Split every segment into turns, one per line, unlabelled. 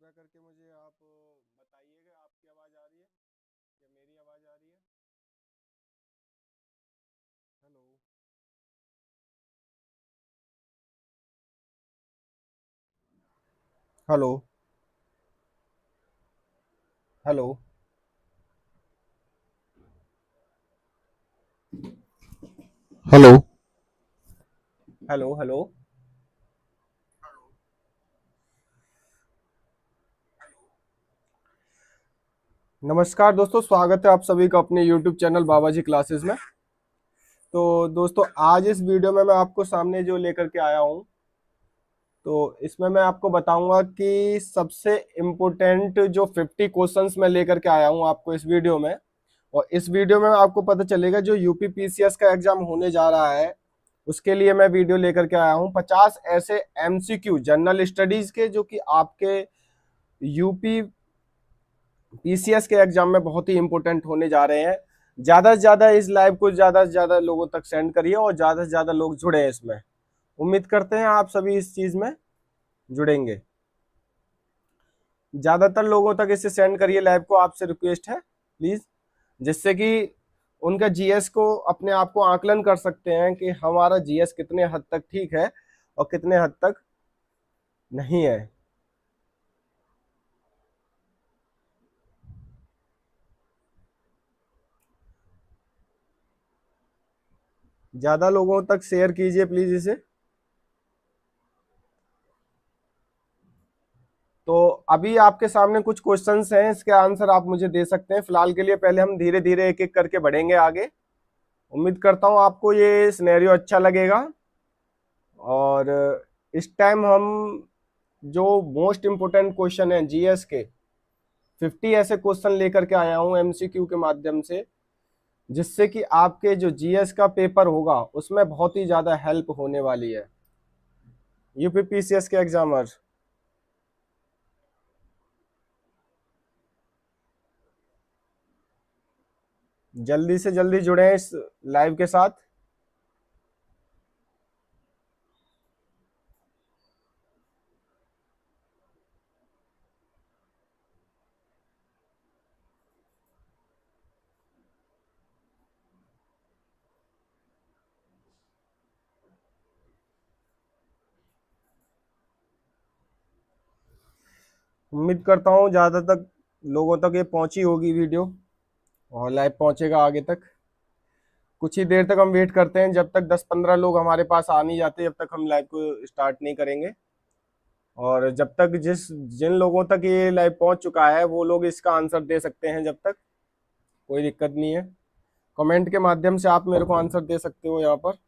कृपया करके मुझे आप बताइएगा आपकी आवाज़ आ रही है या मेरी आवाज़ आ रही है। Hello. Hello. Hello. Hello. Hello. Hello. नमस्कार दोस्तों, स्वागत है आप सभी का अपने YouTube चैनल बाबा जी क्लासेस में। तो दोस्तों, आज इस वीडियो में मैं आपको सामने जो लेकर के आया हूँ, तो इसमें मैं आपको बताऊंगा कि सबसे इम्पोर्टेंट जो 50 क्वेश्चंस मैं लेकर के आया हूँ आपको इस वीडियो में। और इस वीडियो में आपको पता चलेगा जो यूपी पीसीएस का एग्जाम होने जा रहा है उसके लिए मैं वीडियो लेकर के आया हूँ 50 ऐसे एमसीक्यू जनरल स्टडीज के जो कि आपके यूपी पीसीएस के एग्जाम में बहुत ही इंपॉर्टेंट होने जा रहे हैं। ज्यादा से ज्यादा इस लाइव को ज्यादा से ज्यादा लोगों तक सेंड करिए और ज्यादा से ज्यादा लोग जुड़े हैं इसमें। उम्मीद करते हैं आप सभी इस चीज में जुड़ेंगे। ज्यादातर लोगों तक इसे सेंड करिए लाइव को, आपसे रिक्वेस्ट है प्लीज, जिससे कि उनका जीएस को अपने आप को आकलन कर सकते हैं कि हमारा जीएस कितने हद तक ठीक है और कितने हद तक नहीं है। ज्यादा लोगों तक शेयर कीजिए प्लीज इसे। तो अभी आपके सामने कुछ क्वेश्चंस हैं, इसके आंसर आप मुझे दे सकते हैं। फिलहाल के लिए पहले हम धीरे धीरे एक एक करके बढ़ेंगे आगे। उम्मीद करता हूं आपको ये सिनेरियो अच्छा लगेगा। और इस टाइम हम जो मोस्ट इम्पोर्टेंट क्वेश्चन है जीएस के 50 ऐसे क्वेश्चन लेकर के आया हूं एमसीक्यू के माध्यम से, जिससे कि आपके जो जीएस का पेपर होगा उसमें बहुत ही ज्यादा हेल्प होने वाली है यूपीपीसीएस के एग्जामर। जल्दी से जल्दी जुड़े इस लाइव के साथ। उम्मीद करता हूँ ज्यादा तक लोगों तक ये पहुंची होगी वीडियो और लाइव पहुंचेगा आगे तक। कुछ ही देर तक हम वेट करते हैं, जब तक 10-15 लोग हमारे पास आ नहीं जाते जब तक हम लाइव को स्टार्ट नहीं करेंगे। और जब तक जिन लोगों तक ये लाइव पहुंच चुका है वो लोग इसका आंसर दे सकते हैं, जब तक कोई दिक्कत नहीं है। कमेंट के माध्यम से आप मेरे को आंसर दे सकते हो यहाँ पर।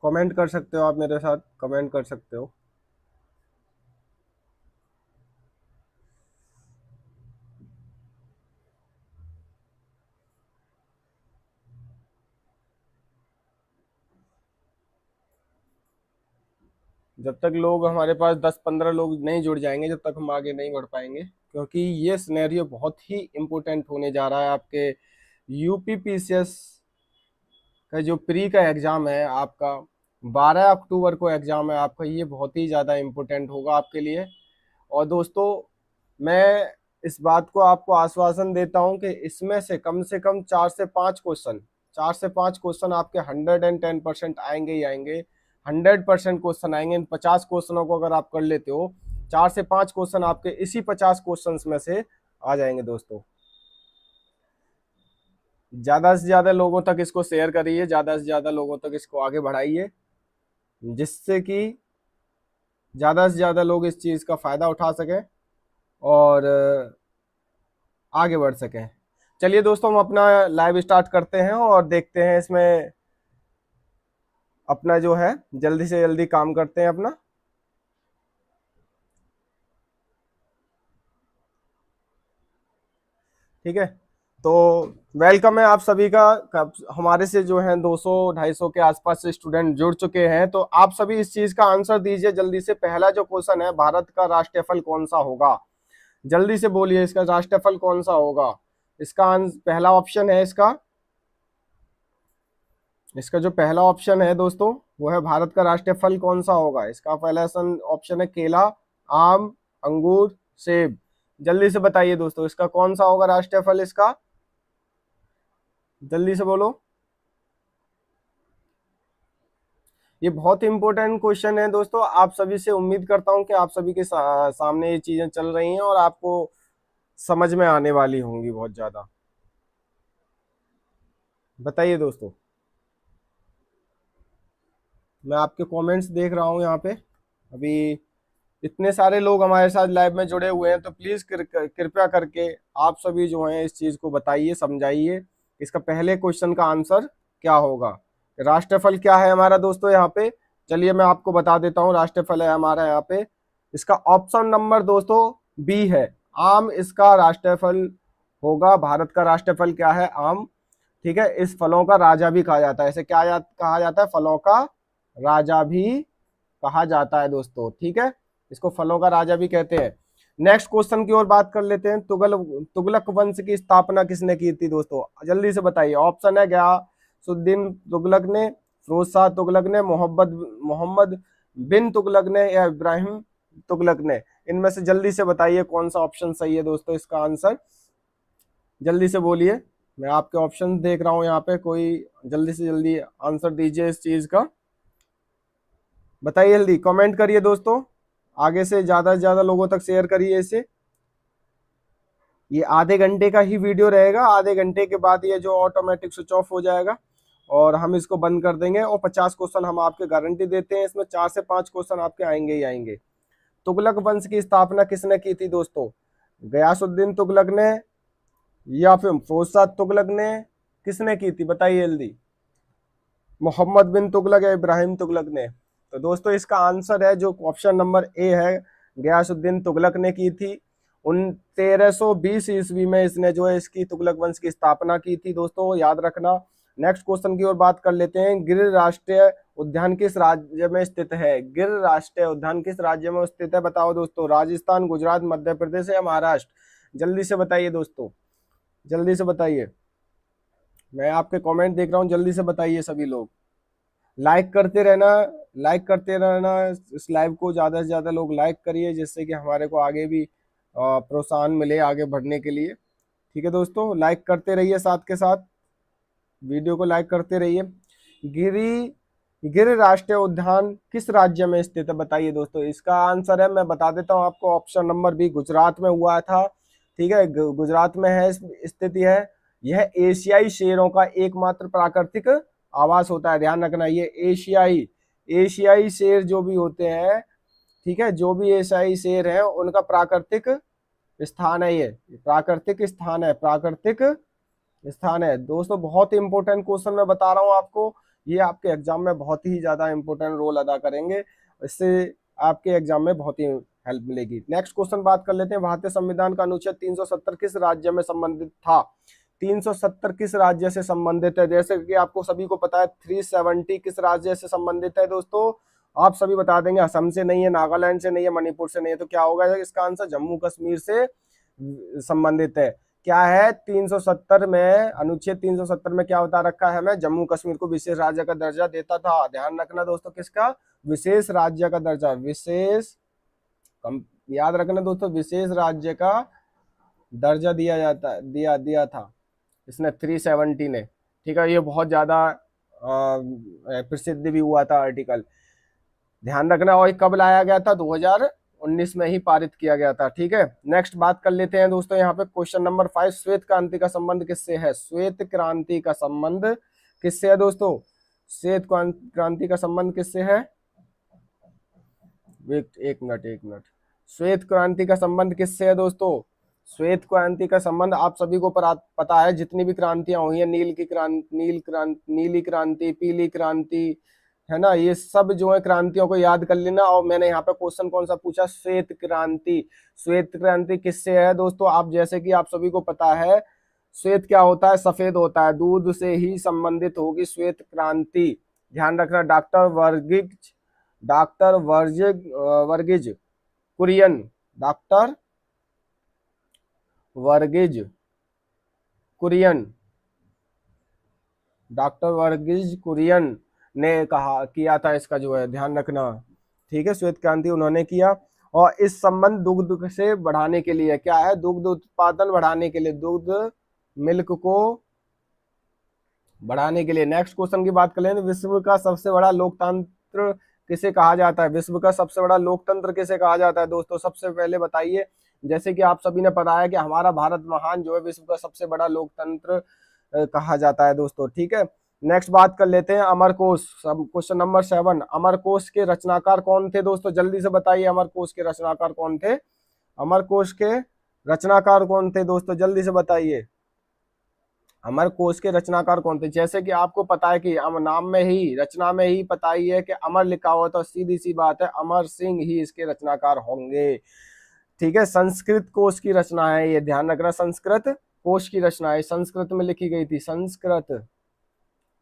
कमेंट कर सकते हो, आप मेरे साथ कमेंट कर सकते हो। जब तक लोग हमारे पास 10-15 लोग नहीं जुड़ जाएंगे जब तक हम आगे नहीं बढ़ पाएंगे, क्योंकि ये सिनेरियो बहुत ही इम्पोर्टेंट होने जा रहा है आपके यूपी पीसीएस का जो प्री का एग्जाम है आपका। 12 अक्टूबर को एग्जाम है आपका, ये बहुत ही ज़्यादा इम्पोर्टेंट होगा आपके लिए। और दोस्तों, मैं इस बात को आपको आश्वासन देता हूं कि इसमें से कम 4 से 5 क्वेश्चन, 4 से 5 क्वेश्चन आपके 110% आएंगे ही आएंगे। 100% क्वेश्चन आएंगे। इन 50 क्वेश्चनों को अगर आप कर लेते हो, 4 से 5 क्वेश्चन आपके इसी 50 क्वेश्चन में से आ जाएंगे दोस्तों। ज्यादा से ज्यादा लोगों तक इसको शेयर करिए, ज्यादा से ज्यादा लोगों तक इसको आगे बढ़ाइए, जिससे कि ज्यादा से ज्यादा लोग इस चीज का फायदा उठा सकें और आगे बढ़ सकें। चलिए दोस्तों, हम अपना लाइव स्टार्ट करते हैं और देखते हैं इसमें अपना जो है जल्दी से जल्दी काम करते हैं अपना। ठीक है, तो वेलकम है आप सभी का। हमारे से जो है 200-250 के आसपास से स्टूडेंट जुड़ चुके हैं, तो आप सभी इस चीज का आंसर दीजिए जल्दी से। पहला जो क्वेश्चन है, भारत का राष्ट्रीय फल कौन सा होगा? जल्दी से बोलिए इसका राष्ट्रीय फल कौन सा होगा। इसका पहला ऑप्शन है इसका जो पहला ऑप्शन है दोस्तों वो है भारत का राष्ट्रीय फल कौन सा होगा। इसका पहला ऑप्शन है केला, आम, अंगूर, सेब। जल्दी से बताइए दोस्तों इसका कौन सा होगा राष्ट्रीय फल इसका, जल्दी से बोलो। ये बहुत इंपॉर्टेंट क्वेश्चन है दोस्तों, आप सभी से उम्मीद करता हूं कि आप सभी के सामने ये चीजें चल रही हैं और आपको समझ में आने वाली होंगी बहुत ज्यादा। बताइए दोस्तों, मैं आपके कमेंट्स देख रहा हूं यहाँ पे। अभी इतने सारे लोग हमारे साथ लाइव में जुड़े हुए हैं, तो प्लीज कृपया करके आप सभी जो हैं इस चीज को बताइए, समझाइए इसका पहले क्वेश्चन का आंसर क्या होगा। राष्ट्रफल क्या है हमारा दोस्तों यहाँ पे, चलिए मैं आपको बता देता हूँ। राष्ट्रफल है हमारा यहाँ पे, इसका ऑप्शन नंबर दोस्तों बी है, आम इसका राष्ट्रफल होगा। भारत का राष्ट्रफल क्या है, आम। ठीक है, इस फलों का राजा भी कहा जाता है, इसे कहा जाता है, फलों का राजा भी कहा जाता है दोस्तों। ठीक है, इसको फलों का राजा भी कहते हैं। नेक्स्ट क्वेश्चन की ओर बात कर लेते हैं। तुगलक वंश की स्थापना किसने की थी दोस्तों, जल्दी से बताइए। ऑप्शन है गयासुद्दीन तुगलक ने, फिरोज शाह तुगलक ने, मोहम्मद बिन तुगलक ने, या इब्राहिम तुगलक ने। इनमें से जल्दी से बताइए कौन सा ऑप्शन सही है दोस्तों इसका आंसर, जल्दी से बोलिए। मैं आपके ऑप्शन देख रहा हूं यहाँ पे, कोई जल्दी से जल्दी आंसर दीजिए इस चीज का, बताइए जल्दी, कमेंट करिए दोस्तों, आगे से ज्यादा लोगों तक शेयर करिए इसे। ये आधे घंटे का ही वीडियो रहेगा, आधे घंटे के बाद ये जो ऑटोमेटिक स्विच ऑफ हो जाएगा और हम इसको बंद कर देंगे। और 50 क्वेश्चन हम आपके गारंटी देते हैं, इसमें 4 से 5 क्वेश्चन आपके आएंगे ही आएंगे। तुगलक वंश की स्थापना किसने की थी दोस्तों, गयासुद्दीन तुगलक ने या फिर फिरोज शाह तुगलक ने, किसने की थी बताइए जल्दी। मोहम्मद बिन तुगलक या इब्राहिम तुगलक ने। तो दोस्तों इसका आंसर है जो ऑप्शन नंबर ए है, गयासुद्दीन तुगलक ने की थी। 1320 ईस्वी में इसने जो है इसकी तुगलक वंश की स्थापना की थी दोस्तों, याद रखना। नेक्स्ट क्वेश्चन की ओर बात कर लेते हैं। गिर राष्ट्रीय उद्यान किस राज्य में स्थित है, गिर राष्ट्रीय उद्यान किस राज्य में स्थित है, बताओ दोस्तों। राजस्थान, गुजरात, मध्य प्रदेश या महाराष्ट्र, जल्दी से बताइए दोस्तों, जल्दी से बताइए। मैं आपके कमेंट देख रहा हूँ, जल्दी से बताइए सभी लोग। लाइक करते रहना, लाइक करते रहना इस लाइव को, ज्यादा से ज्यादा लोग लाइक करिए, जिससे कि हमारे को आगे भी प्रोत्साहन मिले आगे बढ़ने के लिए। ठीक है दोस्तों, लाइक करते रहिए, साथ के साथ वीडियो को लाइक करते रहिए। गिर राष्ट्रीय उद्यान किस राज्य में स्थित है, बताइए दोस्तों। इसका आंसर है, मैं बता देता हूँ आपको, ऑप्शन नंबर बी, गुजरात में हुआ था। ठीक है, गुजरात में है स्थिति है। यह एशियाई शेरों का एकमात्र प्राकृतिक आवास होता है, ध्यान रखना। ये एशियाई शेर जो भी होते हैं, ठीक है, जो भी एशियाई शेर हैं उनका प्राकृतिक स्थान है, ये प्राकृतिक स्थान है, प्राकृतिक स्थान है दोस्तों। बहुत ही इंपॉर्टेंट क्वेश्चन मैं बता रहा हूँ आपको, ये आपके एग्जाम में बहुत ही ज्यादा इंपॉर्टेंट रोल अदा करेंगे, इससे आपके एग्जाम में बहुत ही हेल्प मिलेगी। नेक्स्ट क्वेश्चन बात कर लेते हैं। भारतीय संविधान का अनुच्छेद 370 किस राज्य में संबंधित था, 370 किस राज्य से संबंधित है। जैसे कि आपको सभी को पता है 370 किस राज्य से संबंधित है दोस्तों, आप सभी बता देंगे। असम से नहीं है, नागालैंड से नहीं है, मणिपुर से नहीं है, तो क्या होगा इसका आंसर, जम्मू कश्मीर से संबंधित है। क्या है 370 में, अनुच्छेद 370 में क्या बता रखा है, हमें जम्मू कश्मीर को विशेष राज्य का दर्जा देता था। ध्यान रखना दोस्तों, किसका, विशेष राज्य का दर्जा, याद रखना दोस्तों, विशेष राज्य का दर्जा दिया जाता, दिया था इसने 370 ने। ठीक है, ये बहुत ज्यादा प्रसिद्ध भी हुआ था आर्टिकल, ध्यान रखना। और कब लाया गया था, 2019 में ही पारित किया गया था। ठीक है, नेक्स्ट बात कर लेते हैं दोस्तों यहाँ पे क्वेश्चन नंबर 5, श्वेत क्रांति का संबंध किससे है, श्वेत क्रांति का संबंध किससे है दोस्तों, श्वेत क्रांति का संबंध किससे है, एक मिनट, श्वेत क्रांति का संबंध किससे है दोस्तों। श्वेत क्रांति का संबंध आप सभी को पता है, जितनी भी क्रांतियां हुई है, नीली क्रांति, पीली क्रांति, है ना, ये सब जो है क्रांतियों को याद कर लेना। और मैंने यहाँ पे क्वेश्चन कौन सा पूछा, श्वेत क्रांति। श्वेत क्रांति किससे है दोस्तों, आप जैसे कि आप सभी को पता है, श्वेत क्या होता है, सफेद होता है, दूध से ही संबंधित होगी श्वेत क्रांति। ध्यान रखना, doctor Verghese Kurien, doctor Verghese Kurien, doctor Verghese Kurien ने कहा किया था, इसका जो है ध्यान रखना, ठीक है, श्वेत क्रांति उन्होंने किया। और इस संबंध दुग्ध से बढ़ाने के लिए क्या है, दुग्ध उत्पादन बढ़ाने के लिए, दुग्ध मिल्क को बढ़ाने के लिए। नेक्स्ट क्वेश्चन की बात करें, विश्व का सबसे बड़ा लोकतंत्र किसे कहा जाता है, विश्व का सबसे बड़ा लोकतंत्र किसे कहा जाता है दोस्तों, सबसे पहले बताइए। जैसे कि आप सभी ने पता है कि हमारा भारत महान जो है विश्व का सबसे बड़ा लोकतंत्र कहा जाता है दोस्तों, ठीक है। नेक्स्ट बात कर लेते हैं अमरकोश, क्वेश्चन नंबर 7, अमरकोश के रचनाकार कौन थे दोस्तों, जल्दी से बताइए अमरकोश के रचनाकार कौन थे, अमरकोश के रचनाकार कौन थे दोस्तों, जल्दी से बताइए अमरकोश के रचनाकार कौन थे। जैसे कि आपको पता है कि नाम में ही, रचना में ही पता ही है कि अमर लिखा हुआ, तो सीधी सी बात है अमर सिंह ही इसके रचनाकार होंगे, ठीक है। संस्कृत कोश की रचना है, ये ध्यान रखना, संस्कृत कोश की रचना है, संस्कृत में लिखी गई थी, संस्कृत,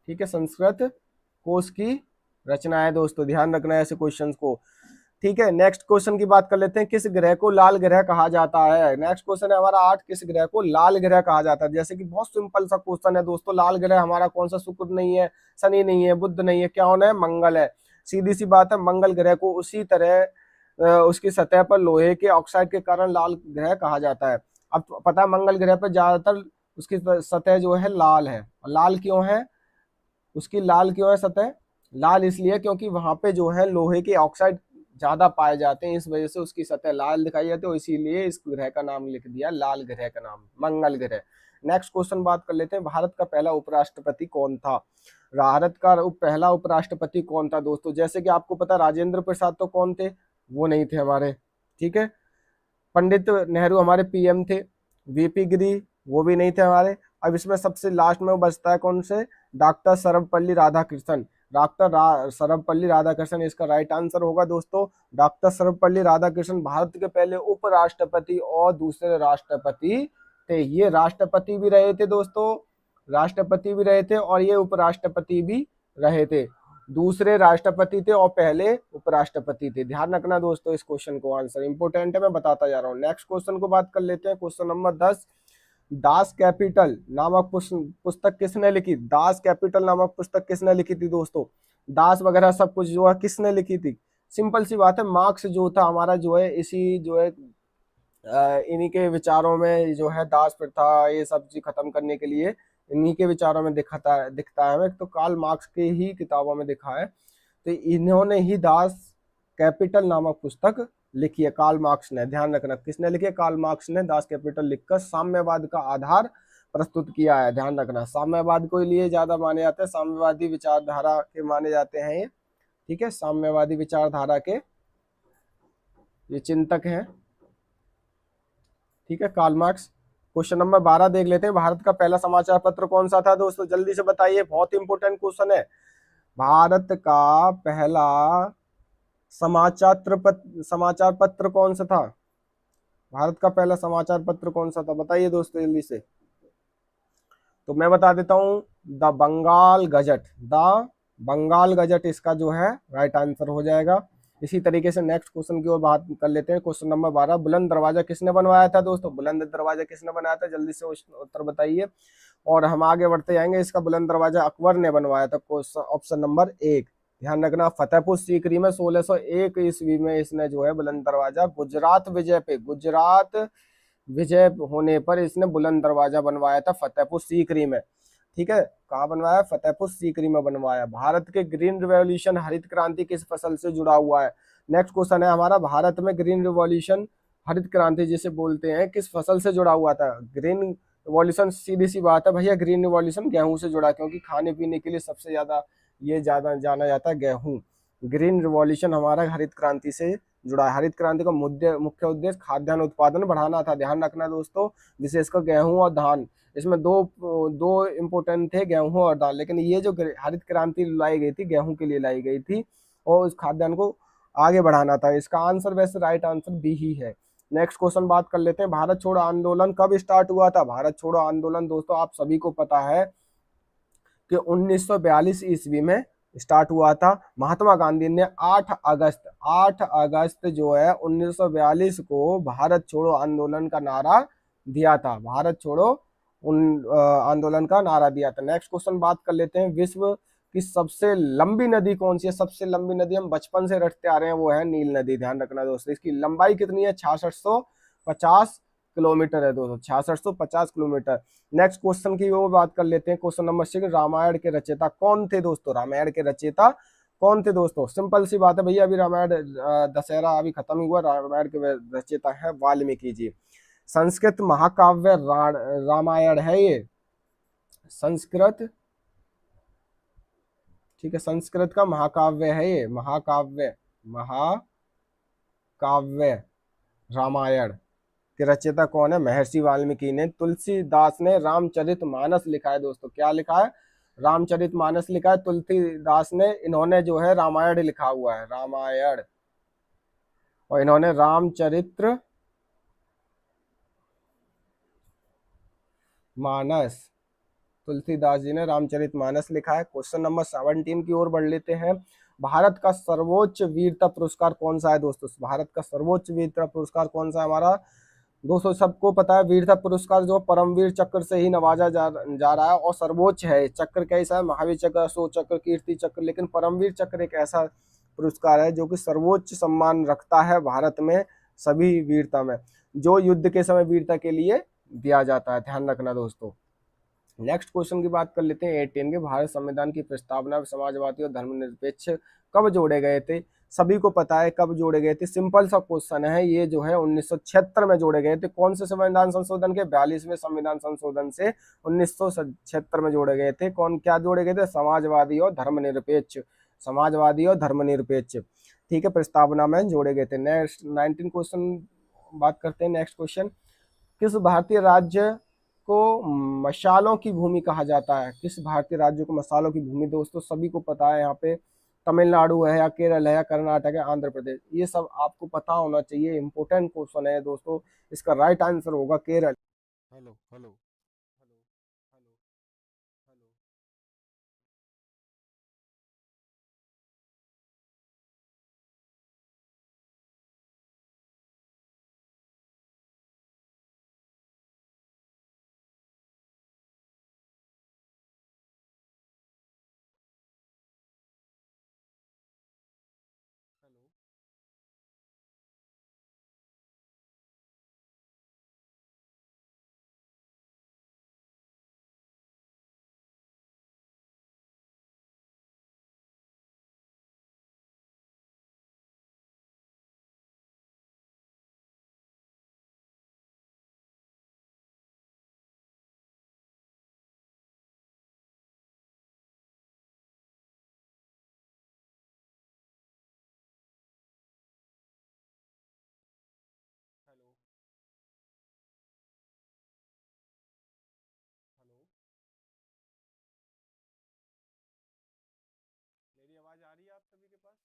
ठीक है, संस्कृत कोश की रचना है दोस्तों, ध्यान रखना है ऐसे क्वेश्चंस को, ठीक है। नेक्स्ट क्वेश्चन की बात कर लेते हैं, किस ग्रह को लाल ग्रह कहा जाता है। नेक्स्ट क्वेश्चन है हमारा 8, किस ग्रह को लाल ग्रह कहा जाता है। जैसे कि बहुत सिंपल सा क्वेश्चन है दोस्तों, लाल ग्रह हमारा कौन सा, शुक्र नहीं है, शनि नहीं है, बुध नहीं है, क्या होना है, मंगल है, सीधी सी बात है, मंगल ग्रह को उसी तरह उसकी सतह पर लोहे के ऑक्साइड के कारण लाल ग्रह कहा जाता है। अब पता है मंगल ग्रह पर ज्यादातर उसकी सतह जो है लाल है, लाल क्यों है, उसकी लाल क्यों है सतह, लाल इसलिए क्योंकि वहां पे जो है लोहे के ऑक्साइड ज्यादा पाए जाते हैं, इस वजह से उसकी सतह लाल दिखाई जाती है, इसीलिए इस ग्रह का नाम लिख दिया लाल ग्रह का नाम, मंगल ग्रह। नेक्स्ट क्वेश्चन बात कर लेते हैं, भारत का पहला उपराष्ट्रपति कौन था, भारत का पहला उपराष्ट्रपति कौन था दोस्तों। जैसे कि आपको पता राजेंद्र प्रसाद तो कौन थे, वो नहीं थे हमारे, ठीक है। पंडित नेहरू हमारे पीएम थे, वीपी गिरी वो भी नहीं थे हमारे। अब इसमें सबसे लास्ट में बचता है कौन से, डॉक्टर सर्वपल्ली राधाकृष्णन, डॉक्टर सर्वपल्ली राधाकृष्णन इसका राइट आंसर होगा दोस्तों। डॉक्टर सर्वपल्ली राधाकृष्णन भारत के पहले उपराष्ट्रपति और दूसरे राष्ट्रपति थे, ये राष्ट्रपति भी रहे थे दोस्तों, राष्ट्रपति भी रहे थे और ये उपराष्ट्रपति भी रहे थे, दूसरे राष्ट्रपति थे और पहले उपराष्ट्रपति थे, ध्यान रखना दोस्तों इस क्वेश्चन को, आंसर इंपोर्टेंट है, मैं बताता जा रहा हूँ। नेक्स्ट क्वेश्चन को बात कर लेते हैं, क्वेश्चन नंबर 10, दास कैपिटल नामक पुस्तक किसने लिखी, दास कैपिटल नामक पुस्तक किसने लिखी थी दोस्तों, दास वगैरह सब कुछ जो है किसने लिखी थी, सिंपल सी बात है, मार्क्स जो था हमारा जो है इसी जो है इन्हीं के विचारों में जो है दास प्रथा ये सब चीज खत्म करने के लिए इन्हीं के विचारों में दिखता है हमें, तो कार्ल मार्क्स के ही किताबों में दिखा है, तो इन्होंने ही दास कैपिटल नामक पुस्तक लिखी है, कार्ल मार्क्स ने, ध्यान रखना किसने लिखी है, कार्ल मार्क्स ने दास कैपिटल लिखकर साम्यवाद का आधार प्रस्तुत किया है, ध्यान रखना, साम्यवाद को लिए ज्यादा माने जाते हैं, साम्यवादी विचारधारा के माने जाते हैं ये, ठीक है, साम्यवादी विचारधारा के ये चिंतक हैं, ठीक है, कार्ल मार्क्स। क्वेश्चन नंबर 12 देख लेते हैं, भारत का पहला समाचार पत्र कौन सा था दोस्तों, जल्दी से बताइए, बहुत इंपोर्टेंट क्वेश्चन है, भारत का पहला समाचार पत्र कौन सा था, भारत का पहला समाचार पत्र कौन सा था, बताइए दोस्तों जल्दी से। तो मैं बता देता हूं, the Bengal gazette, the Bengal gazette इसका जो है राइट आंसर हो जाएगा। इसी तरीके से नेक्स्ट क्वेश्चन की ओर बात कर लेते हैं, क्वेश्चन नंबर 12, बुलंद दरवाजा किसने बनवाया था दोस्तों, बुलंद दरवाजा किसने बनाया था, जल्दी से उत्तर बताइए और हम आगे बढ़ते जाएंगे। इसका बुलंद दरवाजा अकबर ने बनवाया था, ऑप्शन नंबर 1, ध्यान रखना। फतेहपुर सीकरी में 1601 ईस्वी में इसने जो है बुलंद दरवाजा, गुजरात विजय होने पर इसने बुलंद दरवाजा बनवाया था फतेहपुर सीकरी में, ठीक है, कहाँ बनवाया, फतेहपुर सीकरी में बनवाया। भारत के ग्रीन रिवॉल्यूशन हरित क्रांति किस फसल से जुड़ा हुआ है, नेक्स्ट क्वेश्चन है हमारा, भारत में ग्रीन रिवॉल्यूशन हरित क्रांति जिसे बोलते हैं किस फसल से जुड़ा हुआ था, ग्रीन रिवॉल्यूशन, सीधी सी बात है भैया, ग्रीन रिवॉल्यूशन गेहूं से जुड़ा, क्योंकि खाने पीने के लिए सबसे ज्यादा जाना जाता है गेहूं, ग्रीन रिवॉल्यूशन हमारा हरित क्रांति से जुड़ा है। हरित क्रांति का मुख्य उद्देश्य खाद्यान्न उत्पादन बढ़ाना था, ध्यान रखना दोस्तों, विशेषकर गेहूं और धान, इसमें दो इम्पोर्टेंट थे, गेहूं और दाल, लेकिन ये जो हरित क्रांति लाई गई थी गेहूं के लिए लाई गई थी और उस खाद्यान्न को आगे बढ़ाना था, इसका आंसर वैसे राइट आंसर बी ही है। नेक्स्ट क्वेश्चन बात कर लेते हैं, भारत छोड़ो आंदोलन कब स्टार्ट हुआ था, भारत छोड़ो आंदोलन दोस्तों आप सभी को पता है कि 1942 ईस्वी में स्टार्ट हुआ था। महात्मा गांधी ने 8 अगस्त जो है 1942 को भारत छोड़ो आंदोलन का नारा दिया था, भारत छोड़ो उन आंदोलन का नारा दिया था। नेक्स्ट क्वेश्चन बात कर लेते हैं, विश्व की सबसे लंबी नदी कौन सी है? सबसे लंबी नदी हम बचपन से रटते आ रहे हैं, वो है नील नदी। ध्यान रखना दोस्तों, इसकी लंबाई कितनी है? 6650 किलोमीटर है दोस्तों, 6650 किलोमीटर। नेक्स्ट क्वेश्चन की वो बात कर लेते हैं, क्वेश्चन नंबर 6, रामायण के रचयिता कौन थे दोस्तों? रामायण के रचयिता कौन थे दोस्तों? सिंपल सी बात है भैया, अभी रामायण दशहरा अभी खत्म हुआ, रामायण के रचयिता है वाल्मीकि जी। संस्कृत महाकाव्य रामायण है ये, संस्कृत, ठीक है, संस्कृत का महाकाव्य है ये, महाकाव्य, महाकाव्य रामायण के रचयिता कौन है? महर्षि वाल्मीकि ने। तुलसीदास ने रामचरितमानस लिखा है दोस्तों, क्या लिखा है? रामचरितमानस लिखा है तुलसीदास ने। इन्होंने जो है रामायण लिखा हुआ है, रामायण, और इन्होंने रामचरित्र मानस, तुलसीदास जी ने रामचरितमानस लिखा है। क्वेश्चन नंबर 17 की ओर बढ़ लेते हैं, भारत का सर्वोच्च वीरता पुरस्कार कौन सा है दोस्तों? भारत का सर्वोच्च वीरता पुरस्कार कौन सा है हमारा? दोस्तों सबको पता है, वीरता पुरस्कार जो परमवीर चक्र से ही नवाजा जा रहा है, और सर्वोच्च है। चक्र कैसा है? महावीर चक्र, अशोक चक्र, कीर्ति चक्र, लेकिन परमवीर चक्र एक ऐसा पुरस्कार है जो कि सर्वोच्च सम्मान रखता है भारत में सभी वीरता में, जो युद्ध के समय वीरता के लिए दिया जाता है। ध्यान रखना दोस्तों। नेक्स्ट क्वेश्चन की बात कर लेते हैं 18 के, भारत संविधान की प्रस्तावना में समाजवादी और धर्मनिरपेक्ष कब जोड़े गए थे? सभी को पता है कब जोड़े गए थे, सिंपल सा क्वेश्चन है ये, जो है 1976 में जोड़े गए थे। कौन से संविधान संशोधन के? 42वें संविधान संशोधन से 1976 में जोड़े गए थे। कौन क्या जोड़े गए थे? समाजवादी और धर्मनिरपेक्ष, समाजवादी और धर्मनिरपेक्ष, ठीक है, प्रस्तावना में जोड़े गए थे। नेक्स्ट 19 क्वेश्चन बात करते हैं। नेक्स्ट क्वेश्चन, किस भारतीय राज्य को मसालों की भूमि कहा जाता है? किस भारतीय राज्य को मसालों की भूमि? दोस्तों सभी को पता है, यहाँ पे तमिलनाडु है या केरल है या कर्नाटक है, आंध्र प्रदेश, ये सब आपको पता होना चाहिए, इंपॉर्टेंट क्वेश्चन है दोस्तों। इसका राइट आंसर होगा Kerala. Hello hello hello hello hello, hello, hello, hello, मेरी आवाज आ रही है आप सभी के पास?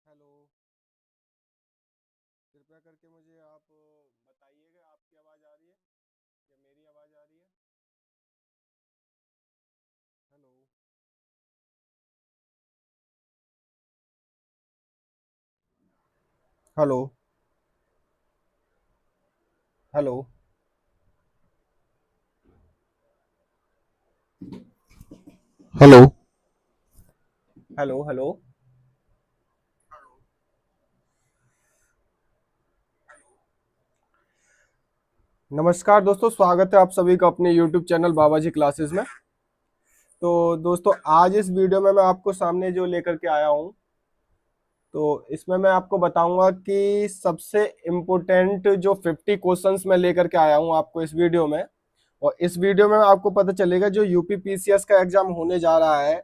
हेलो हेलो, कृपया करके मुझे आप बताइएगा, आपकी आवाज आ रही है या मेरी आवाज आ रही है? Hello hello hello hello hello hello, नमस्कार दोस्तों, स्वागत है आप सभी का अपने YouTube चैनल बाबा जी क्लासेस में। तो दोस्तों आज इस वीडियो में मैं आपको सामने जो लेकर के आया हूँ, तो इसमें मैं आपको बताऊंगा कि सबसे इम्पोर्टेंट जो 50 क्वेश्चंस मैं लेकर के आया हूँ आपको इस वीडियो में। और इस वीडियो में आपको पता चलेगा जो यूपी पीसीएस का एग्जाम होने जा रहा है,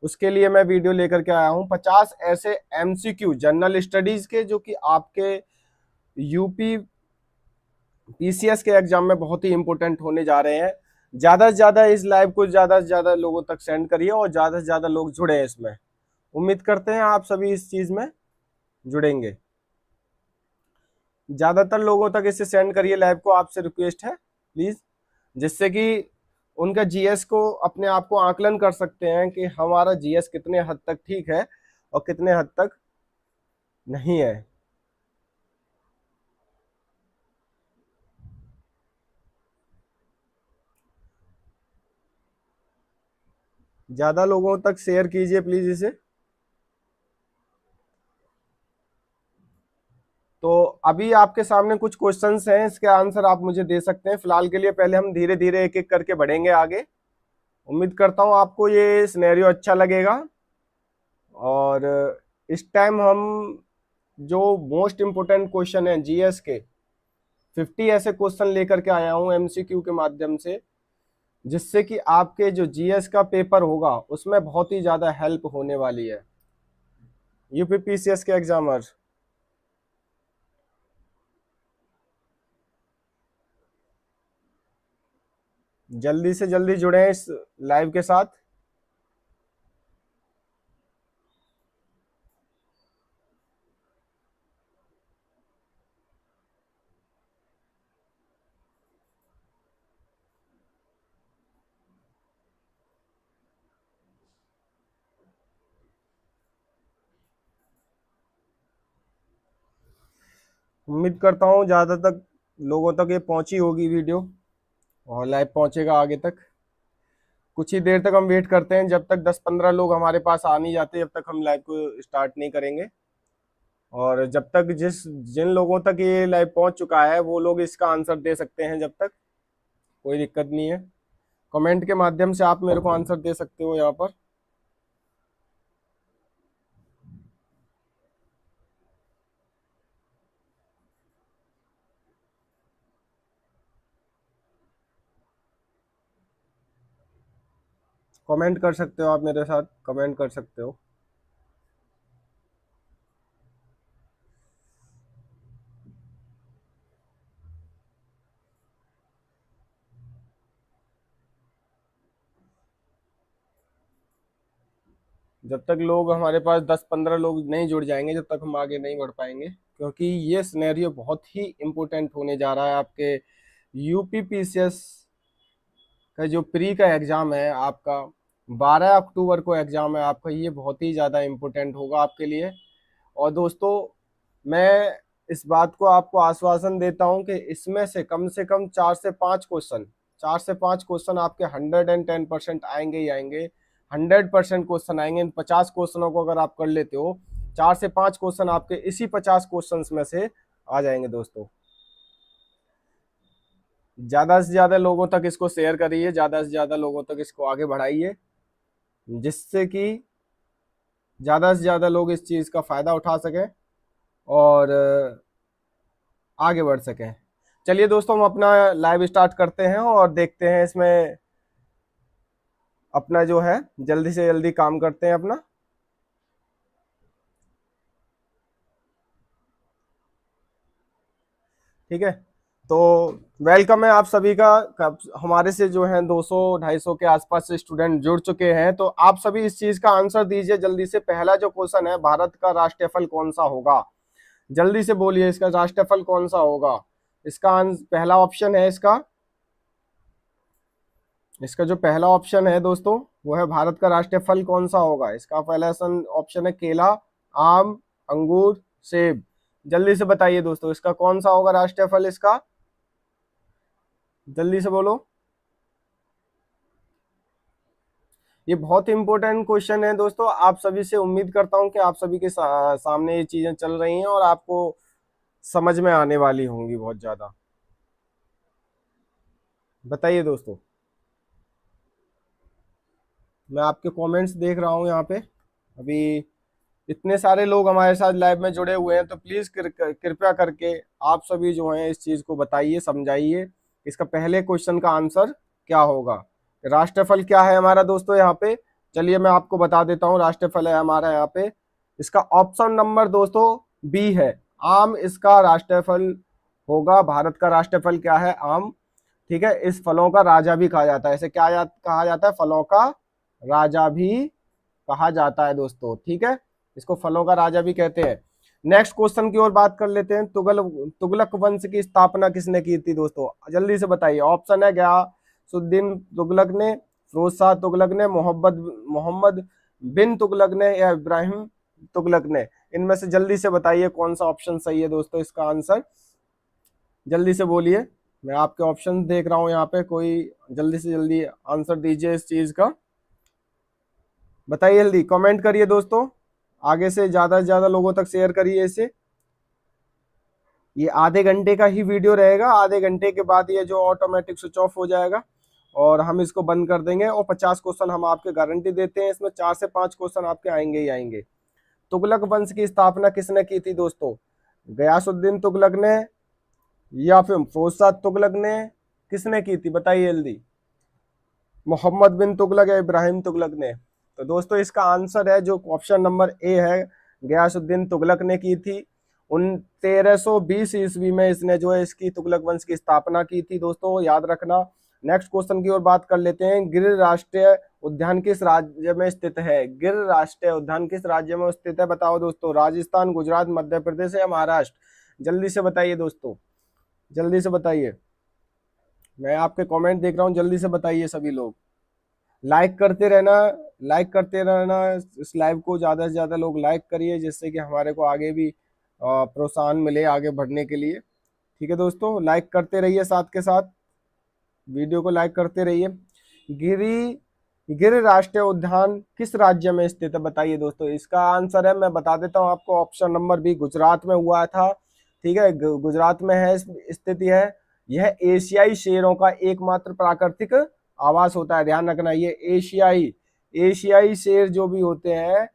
उसके लिए मैं वीडियो लेकर के आया हूँ 50 ऐसे एमसीक्यू जनरल स्टडीज के, जो कि आपके यूपी पीसीएस के एग्जाम में बहुत ही इंपॉर्टेंट होने जा रहे हैं। ज्यादा से ज्यादा इस लाइव को ज्यादा से ज्यादा लोगों तक सेंड करिए और ज्यादा से ज्यादा लोग जुड़े हैं इसमें। उम्मीद करते हैं आप सभी इस चीज में जुड़ेंगे। ज्यादातर लोगों तक इसे सेंड करिए लाइव को, आपसे रिक्वेस्ट है प्लीज, जिससे कि उनका जीएस को अपने आप को आकलन कर सकते हैं कि हमारा जीएस कितने हद तक ठीक है और कितने हद तक नहीं है। ज्यादा लोगों तक शेयर कीजिए प्लीज इसे। तो अभी आपके सामने कुछ क्वेश्चंस हैं, इसके आंसर आप मुझे दे सकते हैं। फिलहाल के लिए पहले हम धीरे धीरे एक एक करके बढ़ेंगे आगे। उम्मीद करता हूं आपको ये सिनेरियो अच्छा लगेगा। और इस टाइम हम जो मोस्ट इम्पोर्टेंट क्वेश्चन है जीएस के 50 ऐसे क्वेश्चन लेकर के आया हूं एमसीक्यू के माध्यम से, जिससे कि आपके जो जीएस का पेपर होगा उसमें बहुत ही ज्यादा हेल्प होने वाली है यूपीपीसीएस के एग्जामर। जल्दी से जल्दी जुड़े इस लाइव के साथ। उम्मीद करता हूँ ज्यादा तक लोगों तक ये पहुंची होगी वीडियो, और लाइव पहुंचेगा आगे तक। कुछ ही देर तक हम वेट करते हैं, जब तक 10-15 लोग हमारे पास आ नहीं जाते जब तक हम लाइव को स्टार्ट नहीं करेंगे। और जब तक जिन लोगों तक ये लाइव पहुंच चुका है वो लोग इसका आंसर दे सकते हैं, जब तक कोई दिक्कत नहीं है। कमेंट के माध्यम से आप मेरे को आंसर दे सकते हो यहाँ पर। कमेंट कर सकते हो, आप मेरे साथ कमेंट कर सकते हो। जब तक लोग हमारे पास 10-15 लोग नहीं जुड़ जाएंगे जब तक हम आगे नहीं बढ़ पाएंगे, क्योंकि ये सिनेरियो बहुत ही इम्पोर्टेंट होने जा रहा है। आपके यूपीपीसीएस का जो प्री का एग्ज़ाम है आपका 12 अक्टूबर को एग्ज़ाम है आपका, ये बहुत ही ज़्यादा इम्पोर्टेंट होगा आपके लिए। और दोस्तों, मैं इस बात को आपको आश्वासन देता हूं कि इसमें से कम 4 से 5 क्वेश्चन आपके 110% आएंगे ही आएंगे। 100% क्वेश्चन आएंगे। इन 50 क्वेश्चनों को अगर आप कर लेते हो, 4 से 5 क्वेश्चन आपके इसी 50 क्वेश्चन में से आ जाएंगे दोस्तों। ज्यादा से ज्यादा लोगों तक इसको शेयर करिए, ज्यादा से ज्यादा लोगों तक इसको आगे बढ़ाइए, जिससे कि ज्यादा से ज्यादा लोग इस चीज का फायदा उठा सकें और आगे बढ़ सकें। चलिए दोस्तों, हम अपना लाइव स्टार्ट करते हैं और देखते हैं इसमें अपना जो है जल्दी से जल्दी काम करते हैं अपना। ठीक है, तो वेलकम है आप सभी का। हमारे से जो है 200-250 के आसपास स्टूडेंट जुड़ चुके हैं। तो आप सभी इस चीज का आंसर दीजिए जल्दी से। पहला जो क्वेश्चन है, भारत का राष्ट्रीय फल कौन सा होगा? जल्दी से बोलिए, इसका राष्ट्रीय फल कौन सा होगा? इसका पहला ऑप्शन है इसका जो पहला ऑप्शन है दोस्तों, वो है भारत का राष्ट्रीय फल कौन सा होगा। इसका पहला ऑप्शन है केला, आम, अंगूर, सेब। जल्दी से बताइए दोस्तों, इसका कौन सा होगा राष्ट्रीय फल इसका? जल्दी से बोलो। ये बहुत इंपॉर्टेंट क्वेश्चन है दोस्तों। आप सभी से उम्मीद करता हूं कि आप सभी के सामने ये चीजें चल रही हैं और आपको समझ में आने वाली होंगी बहुत ज्यादा। बताइए दोस्तों, मैं आपके कमेंट्स देख रहा हूं यहाँ पे। अभी इतने सारे लोग हमारे साथ लाइव में जुड़े हुए हैं, तो प्लीज कृपया करके आप सभी जो हैं इस चीज को बताइए, समझाइए इसका पहले क्वेश्चन का आंसर क्या होगा। राष्ट्रफल क्या है हमारा दोस्तों यहाँ पे? चलिए मैं आपको बता देता हूँ। राष्ट्रफल है हमारा यहाँ पे, इसका ऑप्शन नंबर दोस्तों बी है, आम इसका राष्ट्रफल होगा। भारत का राष्ट्रफल क्या है? आम। ठीक है, इस फलों का राजा भी कहा जाता है। इसे क्या कहा जाता है? फलों का राजा भी कहा जाता है दोस्तों। ठीक है, इसको फलों का राजा भी कहते हैं। नेक्स्ट क्वेश्चन की ओर बात कर लेते हैं। तुगलक वंश की स्थापना किसने की थी दोस्तों? जल्दी से बताइए। ऑप्शन है गयासुद्दीन तुगलक ने, फिरोज शाह तुगलक ने, मोहम्मद बिन तुगलक ने, या इब्राहिम तुगलक ने। इनमें से जल्दी से बताइए कौन सा ऑप्शन सही है दोस्तों इसका आंसर, जल्दी से बोलिए। मैं आपके ऑप्शन देख रहा हूं यहाँ पे, कोई जल्दी से जल्दी आंसर दीजिए इस चीज का, बताइए जल्दी, कमेंट करिए दोस्तों, आगे से ज्यादा लोगों तक शेयर करिए इसे। ये आधे घंटे का ही वीडियो रहेगा, आधे घंटे के बाद ये जो ऑटोमेटिक स्विच ऑफ हो जाएगा और हम इसको बंद कर देंगे। और 50 क्वेश्चन हम आपके गारंटी देते हैं, इसमें 4 से 5 क्वेश्चन आपके आएंगे ही आएंगे। तुगलक वंश की स्थापना किसने की थी दोस्तों? गयासुद्दीन तुगलक ने या फिर फिरोजशाह तुगलक ने, किसने की थी बताइए जल्दी? मोहम्मद बिन तुगलक या इब्राहिम तुगलक ने? तो दोस्तों इसका आंसर है जो ऑप्शन नंबर ए है, गयासुद्दीन तुगलक ने की थी। 1320 ईस्वी में इसने जो है इसकी तुगलक वंश की स्थापना की थी दोस्तों, याद रखना। नेक्स्ट क्वेश्चन की ओर बात कर लेते हैं। गिर राष्ट्रीय उद्यान किस राज्य में स्थित है? गिर राष्ट्रीय उद्यान किस राज्य में स्थित है बताओ दोस्तों? राजस्थान, गुजरात, मध्य प्रदेश या महाराष्ट्र? जल्दी से बताइए दोस्तों, जल्दी से बताइए, मैं आपके कमेंट देख रहा हूँ, जल्दी से बताइए सभी लोग। लाइक करते रहना, लाइक करते रहना, इस लाइव को ज्यादा से ज्यादा लोग लाइक करिए, जिससे कि हमारे को आगे भी प्रोत्साहन मिले आगे बढ़ने के लिए। ठीक है दोस्तों, लाइक करते रहिए, साथ के साथ वीडियो को लाइक करते रहिए। गिर राष्ट्रीय उद्यान किस राज्य में स्थित है बताइए दोस्तों? इसका आंसर है, मैं बता देता हूं आपको, ऑप्शन नंबर बी, गुजरात में हुआ था। ठीक है, गुजरात में है, स्थिति है। यह एशियाई शेरों का एकमात्र प्राकृतिक आवास होता है, ध्यान रखना। ये एशियाई शेर जो भी होते हैं,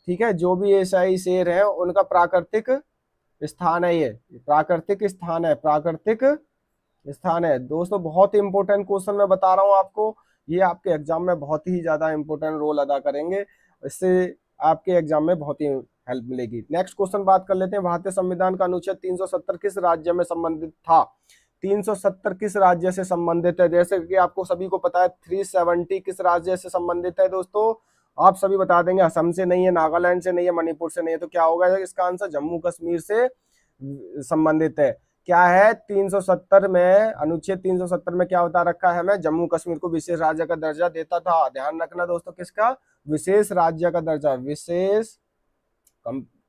ठीक है, जो भी एशियाई शेर हैं उनका प्राकृतिक स्थान है, ये प्राकृतिक स्थान है, प्राकृतिक स्थान है दोस्तों। बहुत ही इंपॉर्टेंट क्वेश्चन मैं बता रहा हूं आपको, ये आपके एग्जाम में बहुत ही ज्यादा इंपॉर्टेंट रोल अदा करेंगे, इससे आपके एग्जाम में बहुत ही हेल्प मिलेगी। नेक्स्ट क्वेश्चन बात कर लेते हैं। भारतीय संविधान का अनुच्छेद 370 किस राज्य में संबंधित था? 370 किस राज्य से संबंधित है? जैसे कि आपको सभी को पता है 370 किस राज्य से संबंधित है दोस्तों? आप सभी बता देंगे, असम से नहीं है, नागालैंड से नहीं है, मणिपुर से नहीं है, तो क्या होगा इसका आंसर? जम्मू कश्मीर से संबंधित है। क्या है 370 में, अनुच्छेद 370 में क्या बता रखा है हमें? जम्मू कश्मीर को विशेष राज्य का दर्जा देता था, ध्यान रखना दोस्तों, किसका? विशेष राज्य का दर्जा, विशेष,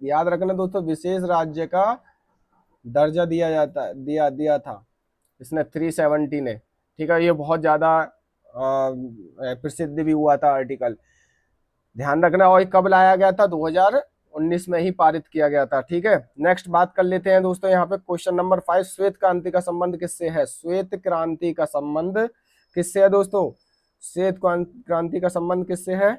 याद रखना दोस्तों, विशेष राज्य का दर्जा दिया जाता, दिया था इसने 370 ने। ठीक है, ये बहुत ज्यादा प्रसिद्ध भी हुआ था आर्टिकल, ध्यान रखना। और कब लाया गया था? 2019 में ही पारित किया गया था। ठीक है, नेक्स्ट बात कर लेते हैं दोस्तों यहाँ पे क्वेश्चन नंबर 5, श्वेत क्रांति का संबंध किससे है? श्वेत क्रांति का संबंध किससे है दोस्तों? श्वेत क्रांति का संबंध किससे है?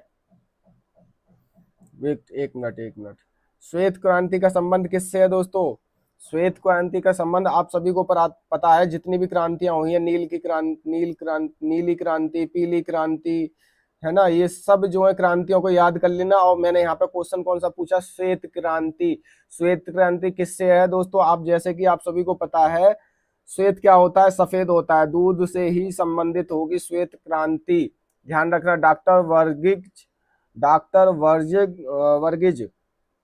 एक मिनट, श्वेत क्रांति का संबंध किससे है दोस्तों? श्वेत क्रांति का संबंध आप सभी को पता है, जितनी भी क्रांतियां हुई है, नीली क्रांति, पीली क्रांति, है ना, ये सब जो है क्रांतियों को याद कर लेना। और मैंने यहाँ पे क्वेश्चन कौन सा पूछा? श्वेत क्रांति। श्वेत क्रांति किससे है दोस्तों? आप जैसे कि आप सभी को पता है, श्वेत क्या होता है? सफेद होता है, दूध से ही संबंधित होगी श्वेत क्रांति, ध्यान रखना। डॉक्टर वर्गीज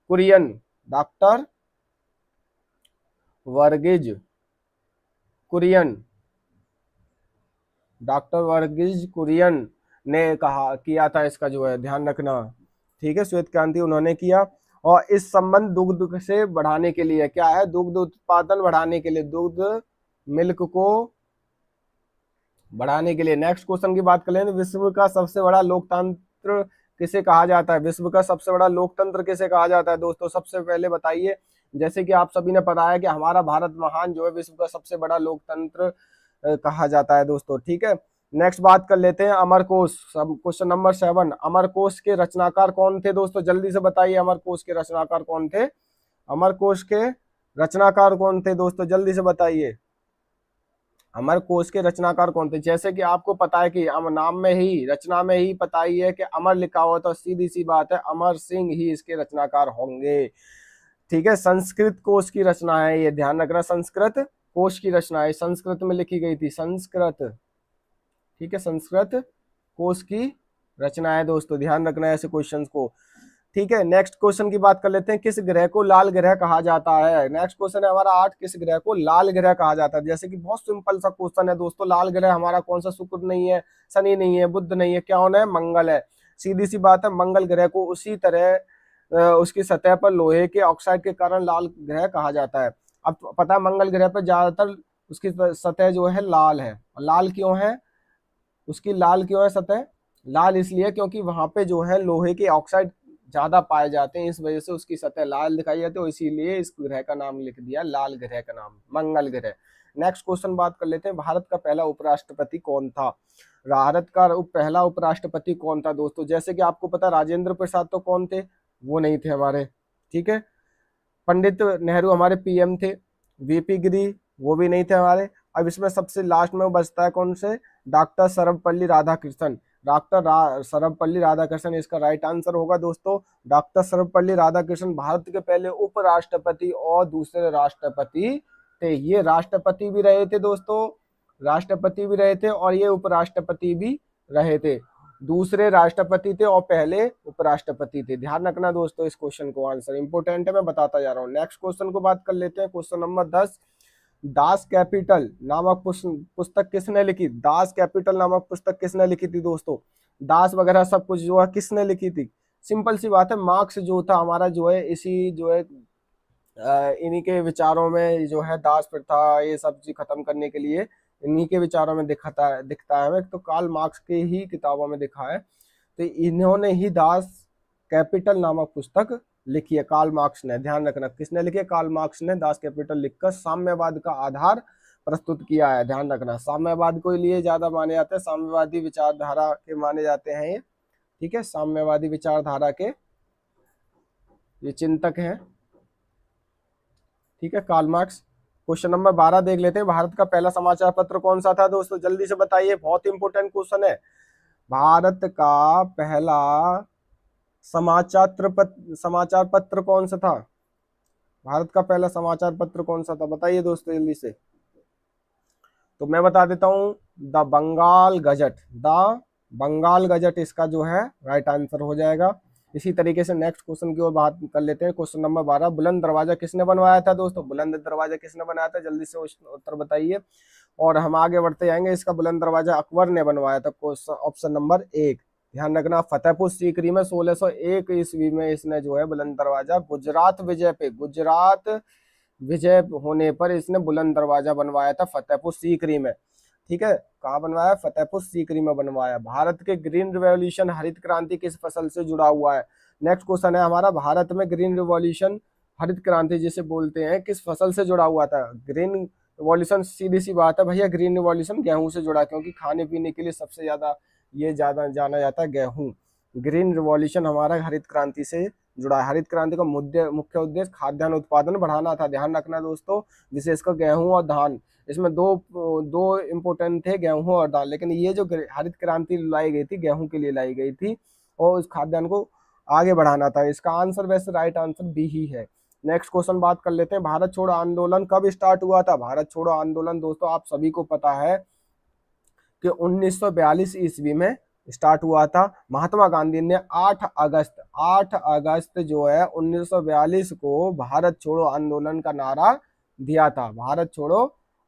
कुरियन, डॉक्टर वर्गीज कुरियन ने कहा, किया था इसका जो है, ध्यान रखना। ठीक है, श्वेत क्रांति उन्होंने किया। और इस संबंध दुग्ध से बढ़ाने के लिए, क्या है? दुग्ध उत्पादन बढ़ाने के लिए, दुग्ध मिल्क को बढ़ाने के लिए। नेक्स्ट क्वेश्चन की बात करें, विश्व का सबसे बड़ा लोकतंत्र किसे कहा जाता है? विश्व का सबसे बड़ा लोकतंत्र किसे कहा जाता है दोस्तों? सबसे पहले बताइए। जैसे कि आप सभी ने पता है कि हमारा भारत महान जो है विश्व का सबसे बड़ा लोकतंत्र कहा जाता है दोस्तों। ठीक है, नेक्स्ट बात कर लेते हैं अमरकोश, क्वेश्चन नंबर 7। अमरकोश के रचनाकार कौन थे दोस्तों? जल्दी से बताइए, अमरकोश के रचनाकार कौन थे? अमरकोश के रचनाकार कौन थे दोस्तों? जल्दी से बताइए, अमरकोश के रचनाकार कौन थे? जैसे कि आपको पता है कि नाम में ही, रचना में ही पता ही है कि अमर लिखा हुआ, तो सीधी सी बात है अमर सिंह ही इसके रचनाकार होंगे। ठीक है, संस्कृत कोश की रचना है ये, ध्यान रखना, संस्कृत कोश की रचना है, संस्कृत में लिखी गई थी, संस्कृत। ठीक है, संस्कृत कोश की रचना है दोस्तों, ध्यान रखना है ऐसे क्वेश्चंस को। ठीक है, नेक्स्ट क्वेश्चन की बात कर लेते हैं। किस ग्रह को लाल ग्रह कहा जाता है? नेक्स्ट क्वेश्चन है हमारा 8, किस ग्रह को लाल ग्रह कहा जाता है? जैसे कि बहुत सिंपल सा क्वेश्चन है दोस्तों, लाल ग्रह हमारा कौन सा? शुक्र नहीं है, शनि नहीं है, बुध नहीं है, क्या होना है? मंगल है, सीधी सी बात है। मंगल ग्रह को उसी तरह उसकी सतह पर लोहे के ऑक्साइड के कारण लाल ग्रह कहा जाता है। अब पता है मंगल ग्रह पर ज्यादातर उसकी सतह जो है लाल है। लाल क्यों है, उसकी लाल क्यों है सतह? लाल इसलिए क्योंकि वहां पे जो है लोहे के ऑक्साइड ज्यादा पाए जाते हैं, इस वजह से उसकी सतह लाल दिखाई जाती है, इसीलिए इस ग्रह का नाम लिख दिया लाल ग्रह का नाम, मंगल ग्रह। नेक्स्ट क्वेश्चन बात कर लेते हैं, भारत का पहला उपराष्ट्रपति कौन था? भारत का पहला उपराष्ट्रपति कौन था दोस्तों? जैसे कि आपको पता राजेंद्र प्रसाद तो कौन थे, वो नहीं थे हमारे, ठीक है। पंडित नेहरू हमारे पीएम थे। वीपी गिरी वो भी नहीं थे हमारे। अब इसमें सबसे लास्ट में वो बचता है कौन से? डॉक्टर सर्वपल्ली राधाकृष्णन। सर्वपल्ली राधाकृष्णन इसका राइट आंसर होगा दोस्तों। डॉक्टर सर्वपल्ली राधाकृष्णन भारत के पहले उपराष्ट्रपति और दूसरे राष्ट्रपति थे। ये राष्ट्रपति भी रहे थे दोस्तों, राष्ट्रपति भी रहे थे और ये उपराष्ट्रपति भी रहे थे। दूसरे राष्ट्रपति थे और पहले उपराष्ट्रपति थे। ध्यान रखना दोस्तों इस क्वेश्चन को, आंसर इंपोर्टेंट है, मैं बताता जा रहा हूँ। नेक्स्ट क्वेश्चन को बात कर लेते हैं, क्वेश्चन नंबर 10। दास कैपिटल नामक पुस्तक किसने लिखी? दास कैपिटल नामक पुस्तक किसने लिखी थी दोस्तों? दास वगैरह सब कुछ जो है किसने लिखी थी? सिंपल सी बात है, मार्क्स जो था हमारा जो है इसी जो है इन्हीं के विचारों में जो है दास प्रथा ये सब चीज खत्म करने के लिए इन्हीं के विचारों में दिखता है हमें, तो कार्ल मार्क्स के ही किताबों में दिखा है। तो इन्होंने ही दास कैपिटल नामक पुस्तक लिखी है, कार्ल मार्क्स ने। ध्यान रखना किसने लिखी है? कार्ल मार्क्स ने दास कैपिटल लिखकर साम्यवाद का आधार प्रस्तुत किया है। ध्यान रखना साम्यवाद को लिए ज्यादा माने जाते हैं, साम्यवादी विचारधारा के माने जाते हैं ये, ठीक है। साम्यवादी विचारधारा के ये चिंतक हैं, ठीक है, कार्ल मार्क्स। क्वेश्चन नंबर 12 देख लेते हैं, भारत का पहला समाचार पत्र कौन सा था दोस्तों? जल्दी से बताइए, बहुत इंपोर्टेंट क्वेश्चन है। भारत का पहला समाचार पत्र कौन सा था? भारत का पहला समाचार पत्र कौन सा था, बताइए दोस्तों जल्दी से। तो मैं बता देता हूं, the Bengal gazette. The Bengal gazette इसका जो है राइट आंसर हो जाएगा। इसी तरीके से नेक्स्ट क्वेश्चन की ओर बात कर लेते हैं। क्वेश्चन नंबर 12, बुलंद दरवाजा किसने बनवाया था दोस्तों? बुलंद दरवाजा किसने बनाया था, जल्दी से उत्तर बताइए और हम आगे बढ़ते जाएंगे। इसका बुलंद दरवाजा अकबर ने बनवाया था, ऑप्शन नंबर 1। ध्यान रखना, फतेहपुर सीकरी में 1601 ईस्वी में इसने जो है बुलंद दरवाजा गुजरात विजय होने पर इसने बुलंद दरवाजा बनवाया था फतेहपुर सीकरी में, ठीक है। कहाँ बनवाया? फतेहपुर सीकरी में बनवाया। भारत के ग्रीन रिवॉल्यूशन हरित क्रांति किस फसल से जुड़ा हुआ है? नेक्स्ट क्वेश्चन है हमारा, भारत में ग्रीन रिवॉल्यूशन हरित क्रांति जिसे बोलते हैं किस फसल से जुड़ा हुआ था? ग्रीन रिवॉल्यूशन सीधी सी बात है भैया, ग्रीन रिवॉल्यूशन गेहूं से जुड़ा, क्योंकि खाने पीने के लिए सबसे ज्यादा जाना जाता है गेहूं। ग्रीन रिवॉल्यूशन हमारा हरित क्रांति से जुड़ा है। हरित क्रांति का मुख्य उद्देश्य खाद्यान्न उत्पादन बढ़ाना था। ध्यान रखना दोस्तों, विशेषकर गेहूं और धान, इसमें दो इम्पोर्टेंट थे, गेहूं और धान। लेकिन ये जो हरित क्रांति लाई गई थी गेहूं के लिए लाई गई थी और उस खाद्यान्न को आगे बढ़ाना था। इसका आंसर वैसे राइट आंसर बी ही है। नेक्स्ट क्वेश्चन बात कर लेते हैं, भारत छोड़ो आंदोलन कब स्टार्ट हुआ था? भारत छोड़ो आंदोलन दोस्तों आप सभी को पता है कि 1942 ईस्वी में स्टार्ट हुआ था। महात्मा गांधी ने 8 अगस्त जो है 1942 को भारत छोड़ो आंदोलन का नारा दिया था। भारत छोड़ो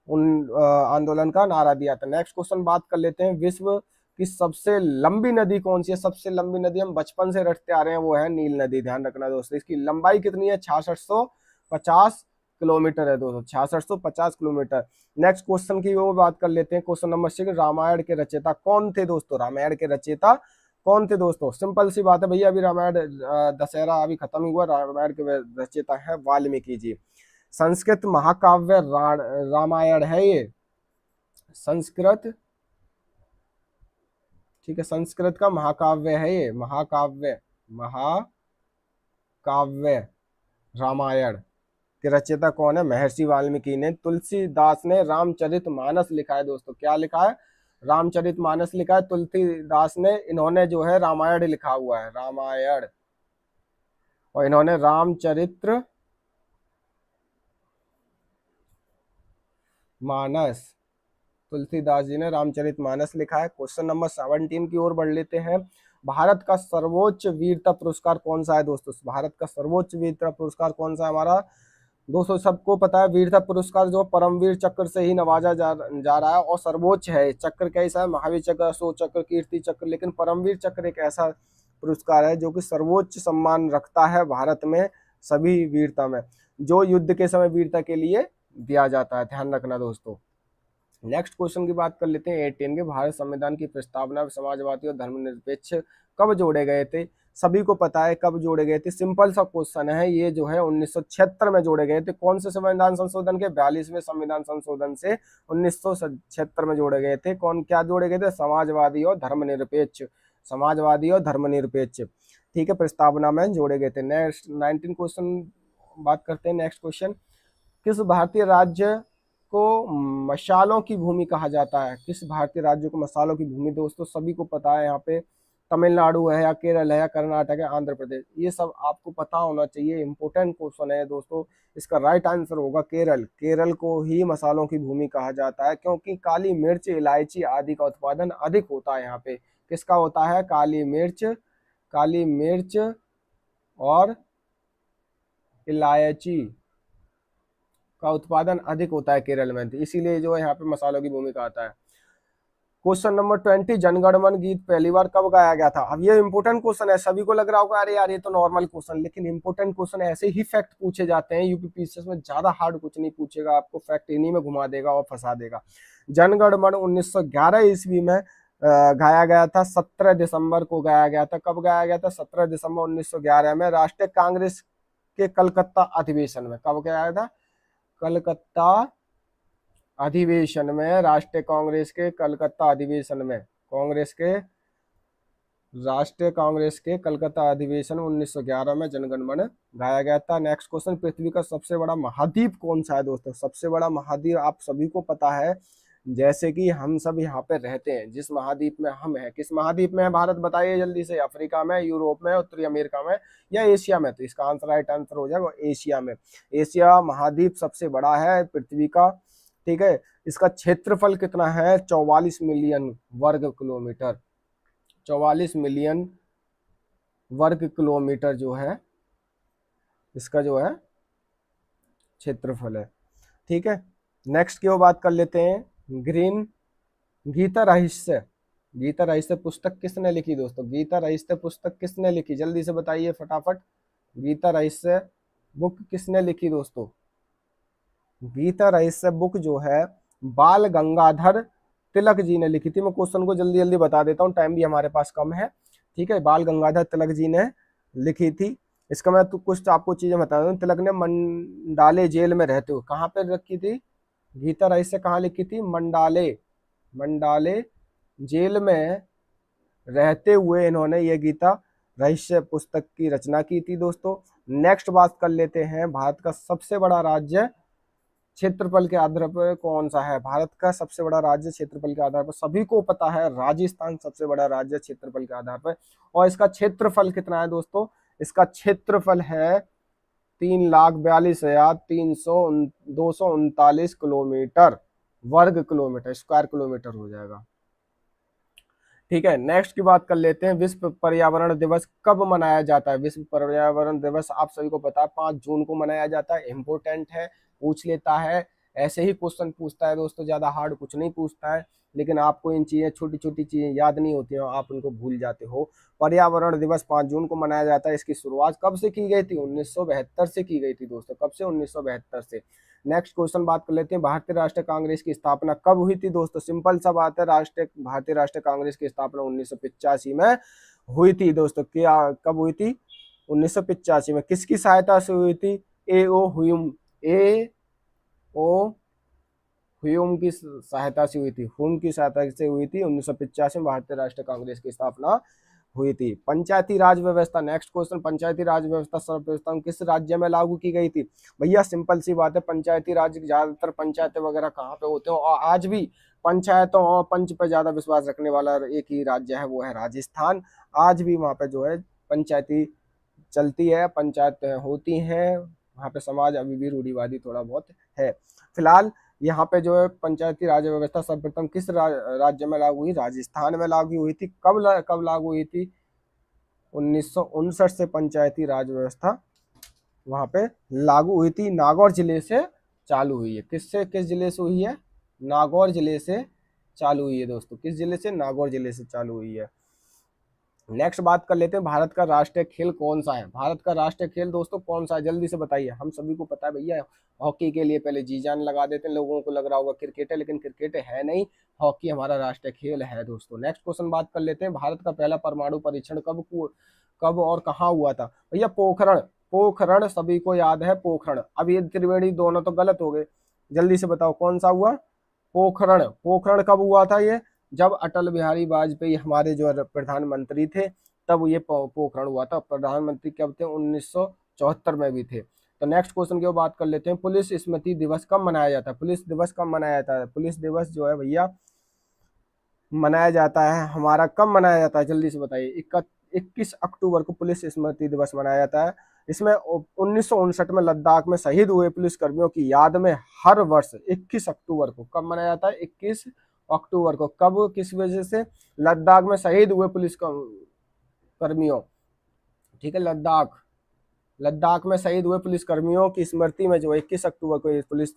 आंदोलन का नारा दिया था। नेक्स्ट क्वेश्चन बात कर लेते हैं, विश्व की सबसे लंबी नदी कौन सी है? सबसे लंबी नदी हम बचपन से रटते आ रहे हैं, वो है नील नदी। ध्यान रखना दोस्तों, इसकी लंबाई कितनी है? 6650 किलोमीटर है दोस्तों, 6650 किलोमीटर। नेक्स्ट क्वेश्चन की वो बात कर लेते हैं, क्वेश्चन नंबर 6, रामायण के रचयिता कौन थे दोस्तों? रामायण के रचयिता कौन थे दोस्तों? सिंपल सी बात है भैया, अभी रामायण दशहरा अभी खत्म हुआ, रामायण के रचयिता है वाल्मीकि जी। संस्कृत महाकाव्य रामायण है ये, संस्कृत, ठीक है, संस्कृत का महाकाव्य है ये, महाकाव्य रामायण के रचयिता कौन है? महर्षि वाल्मीकि ने। तुलसीदास ने रामचरितमानस लिखा है दोस्तों। क्या लिखा है? रामचरितमानस लिखा है तुलसीदास ने। इन्होंने जो है रामायण लिखा हुआ है, रामायण, और इन्होंने रामचरित्र मानस, तुलसीदास जी ने रामचरितमानस लिखा है। क्वेश्चन नंबर 17 की ओर बढ़ लेते हैं, भारत का सर्वोच्च वीरता पुरस्कार कौन सा है दोस्तों? भारत का सर्वोच्च वीरता पुरस्कार कौन सा है हमारा? दोस्तों सबको पता है वीरता पुरस्कार जो परमवीर चक्र से ही नवाजा जा रहा है और सर्वोच्च है। चक्र कैसा है? महावीर चक्र, अशोक चक्र, कीर्ति चक्र, लेकिन परमवीर चक्र एक ऐसा पुरस्कार है जो कि सर्वोच्च सम्मान रखता है भारत में सभी वीरता में, जो युद्ध के समय वीरता के लिए दिया जाता है, ध्यान रखना दोस्तों। नेक्स्ट क्वेश्चन की बात कर लेते हैं 18 के। भारत संविधान की प्रस्तावना समाजवादी और धर्मनिरपेक्ष कब जोड़े गए थे? सभी को पता है कब जोड़े गए थे, सिंपल सा क्वेश्चन है ये, जो है 1976 में जोड़े गए थे। कौन से संविधान संशोधन के? 42वें संविधान संशोधन से 1976 में जोड़े गए थे। कौन क्या जोड़े गए थे? समाजवादी और धर्मनिरपेक्ष, समाजवादी और धर्मनिरपेक्ष, ठीक है, प्रस्तावना में जोड़े गए थे। नेक्स्ट 19 क्वेश्चन बात करते हैं। नेक्स्ट क्वेश्चन, किस भारतीय राज्य को मसालों की भूमि कहा जाता है? किस भारतीय राज्य को मसालों की भूमि? दोस्तों सभी को पता है, यहाँ पे तमिलनाडु है या केरल है या कर्नाटक है, आंध्र प्रदेश, ये सब आपको पता होना चाहिए, इंपॉर्टेंट क्वेश्चन है दोस्तों। इसका राइट आंसर होगा केरल। केरल को ही मसालों की भूमि कहा जाता है क्योंकि काली मिर्च, इलायची आदि का उत्पादन अधिक होता है यहाँ पे। किसका होता है? काली मिर्च और इलायची का उत्पादन अधिक होता है केरल में, इसीलिए जो है यहाँ पे मसालों की भूमिका आता है। क्वेश्चन नंबर 20, जनगण मन गीत पहली बार कब गाया गया था? अब ये इंपोर्टेंट क्वेश्चन है, सभी को लग रहा होगा अरे यार ये तो नॉर्मल क्वेश्चन, लेकिन इंपोर्टेंट क्वेश्चन ऐसे ही फैक्ट पूछे जाते हैं यूपीपीसीएस में, ज्यादा हार्ड कुछ नहीं पूछेगा, आपको फैक्ट इन्हीं में घुमा देगा और फंसा देगा। जनगण मन 1911 ईस्वी में गाया गया था, 17 दिसंबर को गाया गया था। कब गाया गया था? 17 दिसंबर 1911 में राष्ट्रीय कांग्रेस के कलकत्ता अधिवेशन में। कब गाया था? कलकत्ता अधिवेशन में, राष्ट्रीय कांग्रेस के कलकत्ता अधिवेशन में, राष्ट्रीय कांग्रेस के कलकत्ता अधिवेशन 1911 में जनगण मन गाया गया था। नेक्स्ट क्वेश्चन, पृथ्वी का सबसे बड़ा महाद्वीप कौन सा है? दोस्तों सबसे बड़ा महाद्वीप आप सभी को पता है, जैसे कि हम सब यहाँ पे रहते हैं, जिस महाद्वीप में हम हैं, किस महाद्वीप में है भारत? बताइए जल्दी से। अफ्रीका में, यूरोप में, उत्तरी अमेरिका में या एशिया में? तो इसका आंसर राइट आंसर हो जाएगा एशिया में। एशिया महाद्वीप सबसे बड़ा है पृथ्वी का, ठीक है। इसका क्षेत्रफल कितना है? 44 मिलियन वर्ग किलोमीटर, 44 मिलियन वर्ग किलोमीटर जो है इसका जो है क्षेत्रफल है, ठीक है। नेक्स्ट की बात कर लेते हैं, गीता रहस्य पुस्तक किसने लिखी? दोस्तों गीता रहस्य पुस्तक किसने लिखी? जल्दी से बताइए फटाफट। गीता रहस्य बुक किसने लिखी? दोस्तों गीता रहस्य बुक जो है बाल गंगाधर तिलक जी ने लिखी थी। मैं क्वेश्चन को जल्दी जल्दी बता देता हूँ, टाइम भी हमारे पास कम है, ठीक है। बाल गंगाधर तिलक जी ने लिखी थी। इसका मैं तो कुछ आपको चीजें बता दूं। तिलक ने मंडाले जेल में रहते हुए, कहाँ पे रखी थी गीता रहस्य? कहाँ लिखी थी? मंडाले जेल में रहते हुए इन्होंने ये गीता रहस्य पुस्तक की रचना की थी दोस्तों। नेक्स्ट बात कर लेते हैं, भारत का सबसे बड़ा राज्य क्षेत्रफल के आधार पर कौन सा है? भारत का सबसे बड़ा राज्य क्षेत्रफल के आधार पर सभी को पता है, राजस्थान सबसे बड़ा राज्य क्षेत्रफल के आधार पर। और इसका क्षेत्रफल कितना है दोस्तों? इसका क्षेत्रफल है 3,42,239 किलोमीटर वर्ग किलोमीटर, स्क्वायर किलोमीटर हो जाएगा, ठीक है। नेक्स्ट की बात कर लेते हैं, विश्व पर्यावरण दिवस कब मनाया जाता है? विश्व पर्यावरण दिवस आप सभी को पता है 5 जून को मनाया जाता है। इंपोर्टेंट है, पूछ लेता है, ऐसे ही क्वेश्चन पूछता है दोस्तों, ज्यादा हार्ड कुछ नहीं पूछता है, लेकिन आपको इन चीजें, छोटी छोटी चीजें याद नहीं होती हैं, आप उनको भूल जाते हो। पर्यावरण दिवस 5 जून को मनाया जाता है। इसकी शुरुआत कब से की गई थी? 1972 से की गई थी दोस्तों। कब से? 1972 से। नेक्स्ट क्वेश्चन बात कर लेते हैं, भारतीय राष्ट्रीय कांग्रेस की स्थापना कब हुई थी? दोस्तों सिंपल सा बात है, भारतीय राष्ट्रीय कांग्रेस की स्थापना 1985 में हुई थी दोस्तों। क्या कब हुई थी? 1985 में। किसकी सहायता से हुई थी? ए.ओ. ह्यूम की सहायता से हुई थी। ह्यूम की सहायता से हुई थी। 1985 में भारतीय राष्ट्रीय कांग्रेस की स्थापना हुई थी। पंचायती राज व्यवस्था, नेक्स्ट क्वेश्चन, पंचायती राज व्यवस्था सर्वप्रथम किस राज्य में लागू की गई थी? भैया सिंपल सी बात है, पंचायती राज, ज्यादातर पंचायतें वगैरह कहाँ पे होते हो, और आज भी पंचायतों और पंच पे ज्यादा विश्वास रखने वाला एक ही राज्य है, वो है राजस्थान। आज भी वहाँ पे जो है पंचायती चलती है, पंचायत होती है वहाँ पे, समाज अभी भी रूढ़िवादी थोड़ा बहुत है। फिलहाल यहाँ पे जो है पंचायती राज व्यवस्था सर्वप्रथम किस राज्य में लागू हुई? राजस्थान में लागू हुई थी। कब लागू हुई थी? 1959 से पंचायती राज व्यवस्था वहां पे लागू हुई थी। नागौर जिले से चालू हुई है। किस जिले से हुई है? नागौर जिले से चालू हुई है दोस्तों। किस जिले से? नागौर जिले से चालू हुई है। नेक्स्ट बात कर लेते हैं, भारत का राष्ट्रीय खेल कौन सा है। भारत का राष्ट्रीय खेल दोस्तों कौन सा है, जल्दी से बताइए। हम सभी को पता है भैया, हॉकी के लिए पहले जी जान लगा देते हैं, लोगों को लग रहा होगा क्रिकेट है, लेकिन क्रिकेट है नहीं, हॉकी हमारा राष्ट्रीय खेल है दोस्तों। नेक्स्ट क्वेश्चन बात कर लेते हैं, भारत का पहला परमाणु परीक्षण कब और कहाँ हुआ था। भैया पोखरण, पोखरण सभी को याद है, पोखरण। अब ये त्रिवेणी दोनों तो गलत हो गए, जल्दी से बताओ कौन सा हुआ। पोखरण, पोखरण कब हुआ था ये, जब अटल बिहारी वाजपेयी हमारे जो प्रधानमंत्री थे, तब ये पोखरण हुआ था। प्रधानमंत्री कब थे, 1974 में भी थे। तो नेक्स्ट क्वेश्चन की बात कर लेते हैं, पुलिस स्मृति दिवस कब मनाया जाता है। पुलिस दिवस कब मनाया जाता है। पुलिस दिवस जो है भैया मनाया जाता है हमारा, कब मनाया जाता है जल्दी से बताइए। 21 अक्टूबर को पुलिस स्मृति दिवस मनाया जाता है। इसमें 1959 में लद्दाख में शहीद हुए पुलिस कर्मियों की याद में हर वर्ष 21 अक्टूबर को कब मनाया जाता है, 21 अक्टूबर को। कब, किस वजह से, लद्दाख में शहीद हुए पुलिस कर्मियों, ठीक है, लद्दाख, लद्दाख में शहीद हुए पुलिस कर्मियों की स्मृति में जो 21 अक्टूबर को पुलिस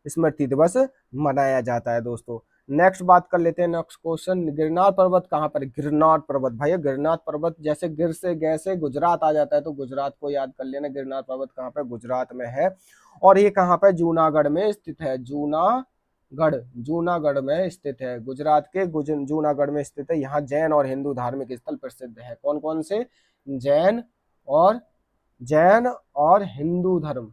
स्मृति दिवस मनाया जाता है दोस्तों। नेक्स्ट बात कर लेते हैं, नेक्स्ट क्वेश्चन, गिरनार पर्वत कहाँ पर है। गिरनार पर्वत भाई, गिरनार पर्वत जैसे गिर से गए से गुजरात आ जाता है, तो गुजरात को याद कर लेना। गिरनार पर्वत कहाँ पे, गुजरात में है। और ये कहाँ पे, जूनागढ़ में स्थित है। जूनागढ़, जूनागढ़ में स्थित है, गुजरात के जूनागढ़ में स्थित है। यहाँ जैन और हिंदू धार्मिक स्थल प्रसिद्ध है। कौन कौन से, जैन और हिंदू धर्म,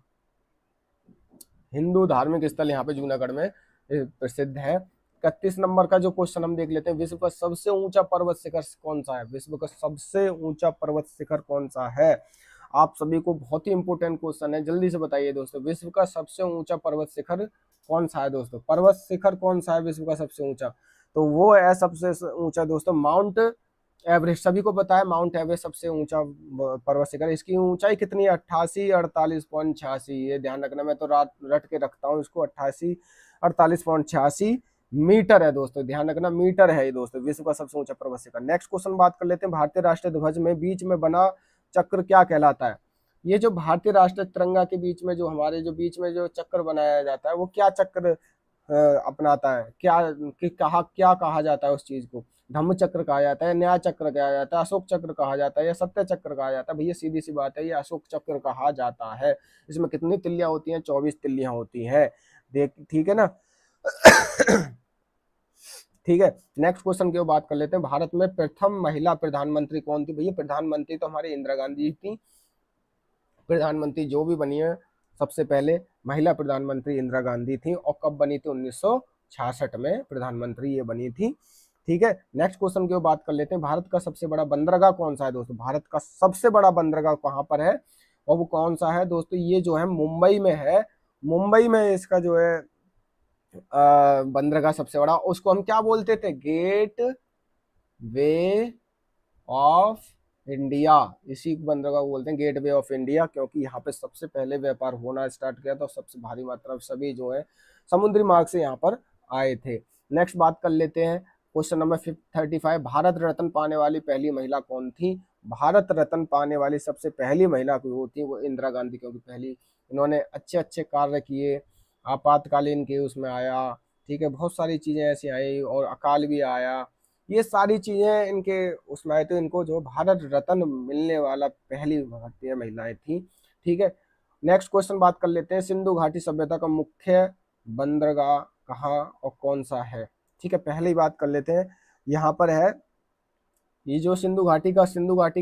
हिंदू धार्मिक स्थल यहाँ पे जूनागढ़ में प्रसिद्ध है। 31 नंबर का जो क्वेश्चन हम देख लेते हैं, विश्व का सबसे ऊंचा पर्वत शिखर कौन सा है। विश्व का सबसे ऊंचा पर्वत शिखर कौन सा है। आप सभी को बहुत ही इंपोर्टेंट क्वेश्चन है, जल्दी से बताइए दोस्तों। विश्व का सबसे ऊंचा पर्वत शिखर कौन सा है दोस्तों। पर्वत शिखर कौन सा है विश्व का सबसे ऊंचा, तो वो है सबसे ऊंचा दोस्तों माउंट एवरेस्ट। सभी को पता है माउंट एवरेस्ट सबसे ऊंचा पर्वत शिखर। इसकी ऊंचाई कितनी है, 88 ये ध्यान रखना, मैं तो रट के रखता हूँ इसको, 88 मीटर है दोस्तों, ध्यान रखना मीटर है ये दोस्तों, विश्व का सबसे ऊंचा पर्वत शिखर। नेक्स्ट क्वेश्चन बात कर लेते हैं, भारतीय राष्ट्रीय ध्वज में बीच में बना चक्र क्या कहलाता है। ये जो भारतीय राष्ट्रीय तिरंगा के बीच में जो हमारे जो बीच में जो चक्र बनाया जाता है, वो क्या चक्र अपनाता है, क्या कहा जाता है उस चीज को। धम्म चक्र कहा जाता है, न्याय चक्र कहा जाता है, अशोक चक्र कहा जाता है, या सत्य चक्र कहा जाता है। भैया सीधी सी बात है, ये अशोक चक्र कहा जाता है। इसमें कितनी तिल्लियां होती हैं, 24 तिल्लियां होती है, देख ठीक है ना। ठीक है, नेक्स्ट क्वेश्चन की बात कर लेते हैं, भारत में प्रथम महिला प्रधानमंत्री कौन थी। भैया प्रधानमंत्री तो हमारी इंदिरा गांधी थी, प्रधानमंत्री जो भी बनी है सबसे पहले महिला प्रधानमंत्री इंदिरा गांधी थी। और कब बनी थी, 1966 में प्रधानमंत्री ये बनी थी। ठीक है, नेक्स्ट क्वेश्चन की बात कर लेते हैं, भारत का सबसे बड़ा बंदरगाह कौन सा है दोस्तों। भारत का सबसे बड़ा बंदरगाह कहाँ पर है और वो कौन सा है दोस्तों, ये जो है मुंबई में है। मुंबई में इसका जो है बंदरगाह सबसे बड़ा, उसको हम क्या बोलते थे, गेट वे ऑफ इंडिया। इसी बंदरगाह को बोलते हैं गेट वे ऑफ इंडिया, क्योंकि यहाँ पे सबसे पहले व्यापार होना स्टार्ट किया था, सबसे भारी मात्रा में सभी जो है समुद्री मार्ग से यहाँ पर आए थे। नेक्स्ट बात कर लेते हैं, क्वेश्चन नंबर 35, भारत रत्न पाने वाली पहली महिला कौन थी। भारत रत्न पाने वाली सबसे पहली महिला वो थी, वो इंदिरा गांधी, क्योंकि पहली इन्होंने अच्छे अच्छे कार्य किए, आपातकालीन के उसमें आया, ठीक है, बहुत सारी चीजें ऐसी आई, और अकाल भी आया, ये सारी चीजें इनके उसमें आए, तो इनको जो भारत रत्न मिलने वाला पहली भारतीय महिलाएं थी। ठीक है, नेक्स्ट क्वेश्चन बात कर लेते हैं, सिंधु घाटी सभ्यता का मुख्य बंदरगाह कहाँ और कौन सा है। ठीक है, पहली बात कर लेते हैं, यहाँ पर है ये जो सिंधु घाटी